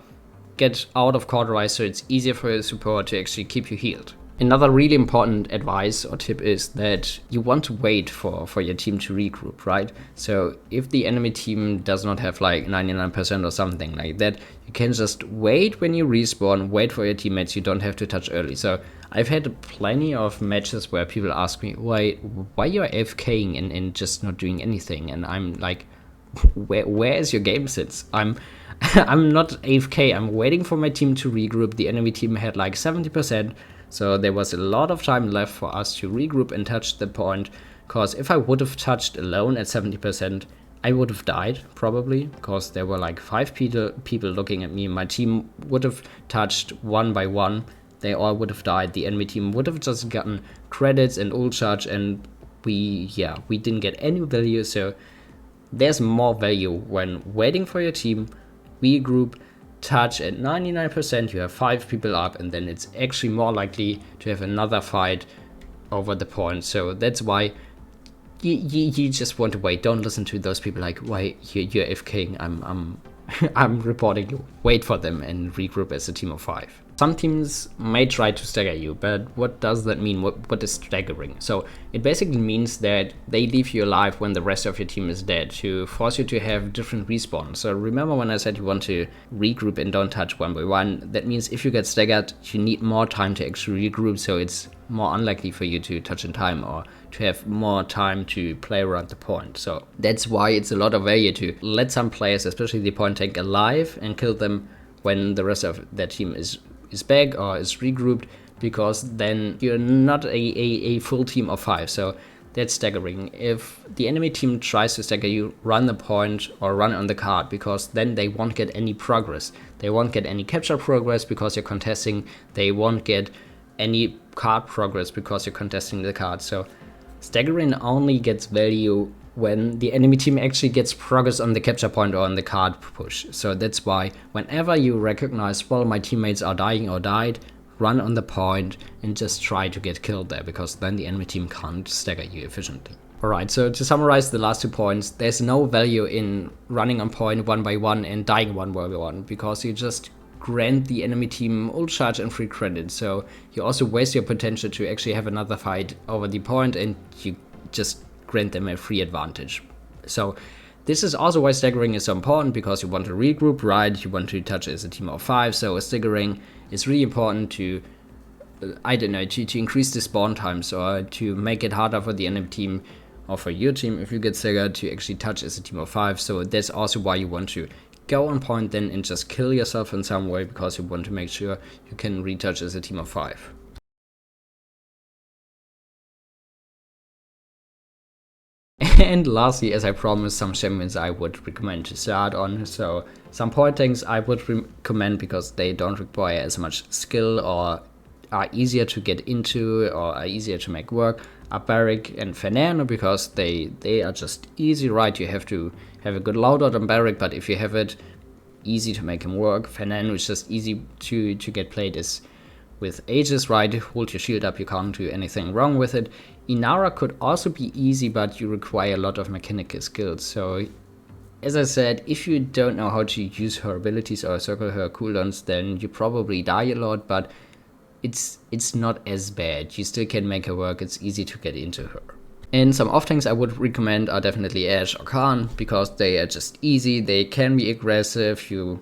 get out of categorised so it's easier for your support to actually keep you healed. Another really important advice or tip is that you want to wait for your team to regroup, right? So if the enemy team does not have like 99% or something like that, you can just wait when you respawn, wait for your teammates, you don't have to touch early. So I've had plenty of matches where people ask me, why you're AFKing and just not doing anything? And I'm like, where is your game sense? I'm not AFK, I'm waiting for my team to regroup. The enemy team had like 70%. So there was a lot of time left for us to regroup and touch the point, because if I would have touched alone at 70%, I would have died probably, because there were like 5 people looking at me. My team would have touched one by one, they all would have died. The enemy team would have just gotten credits and ult charge, and we didn't get any value. So there's more value when waiting for your team, regroup, touch at 99%, you have 5 people up, and then it's actually more likely to have another fight over the point. So that's why you just want to wait. Don't listen to those people like, why you're AFKing, I'm reporting you. Wait for them and regroup as a team of 5. Some teams may try to stagger you, but what does that mean? What is staggering? So it basically means that they leave you alive when the rest of your team is dead to force you to have different respawns. So remember when I said you want to regroup and don't touch one by one? That means if you get staggered, you need more time to actually regroup, so it's more unlikely for you to touch in time or to have more time to play around the point. So that's why it's a lot of value to let some players, especially the point tank, alive and kill them when the rest of their team is back or is regrouped, because then you're not a full team of 5. So that's staggering. If the enemy team tries to stagger you, run the point or run on the card, because then they won't get any progress. They won't get any capture progress because you're contesting. They won't get any card progress because you're contesting the card. So staggering only gets value when the enemy team actually gets progress on the capture point or on the card push. So that's why whenever you recognize, well, my teammates are dying or died, run on the point and just try to get killed there, because then the enemy team can't stagger you efficiently. Alright, so to summarize the last 2 points, there's no value in running on point one by one and dying one by one, because you just grant the enemy team ult charge and free credit. So you also waste your potential to actually have another fight over the point, and you just grant them a free advantage. So this is also why staggering is so important, because you want to regroup, right? You want to touch as a team of 5. So staggering is really important to, I don't know, to increase the spawn times, or to make it harder for the enemy team or for your team, if you get staggered, to actually touch as a team of 5. So that's also why you want to go on point then and just kill yourself in some way, because you want to make sure you can retouch as a team of 5. And lastly, as I promised, some champions I would recommend to start on. So some point tanks I would recommend because they don't require as much skill or are easier to get into or are easier to make work, are Barrack and Fernando, because they are just easy, right? You have to have a good loadout on Barrack, but if you have it, easy to make him work. Fernando is just easy to get played as with Aegis, right? Hold your shield up, you can't do anything wrong with it. Inara could also be easy, but you require a lot of mechanical skills. So as I said, if you don't know how to use her abilities or circle her cooldowns, then you probably die a lot, but it's not as bad. You still can make her work, it's easy to get into her. And some off tanks I would recommend are definitely Ashe or Khan, because they are just easy, they can be aggressive, you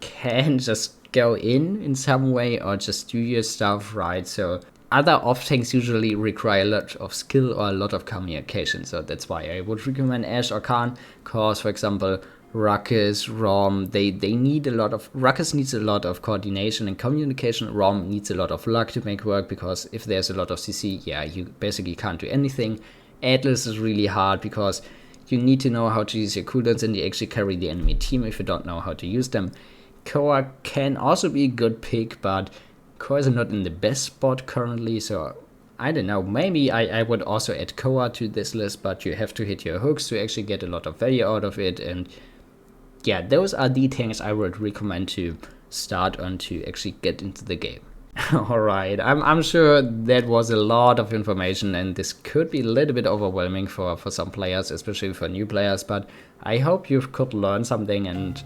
can just go in some way or just do your stuff, right? So other off tanks usually require a lot of skill or a lot of communication, so that's why I would recommend Ashe or Khan, because for example Ruckus, Rom, they need a lot of, Ruckus needs a lot of coordination and communication, Rom needs a lot of luck to make work, because if there's a lot of CC, yeah, you basically can't do anything. Atlas is really hard because you need to know how to use your cooldowns and you actually carry the enemy team if you don't know how to use them. Koa can also be a good pick, but Koa is not in the best spot currently, so I don't know, maybe I would also add Koa to this list, but you have to hit your hooks to actually get a lot of value out of it. And yeah, those are the things I would recommend to start on to actually get into the game. Alright, I'm sure that was a lot of information, and this could be a little bit overwhelming for some players, especially for new players, but I hope you could learn something. And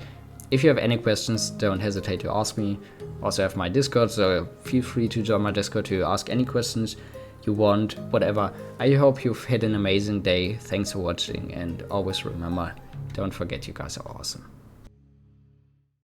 if you have any questions, don't hesitate to ask me. Also have my Discord, so feel free to join my Discord to ask any questions you want, whatever. I hope you've had an amazing day. Thanks for watching, and always remember, don't forget you guys are awesome.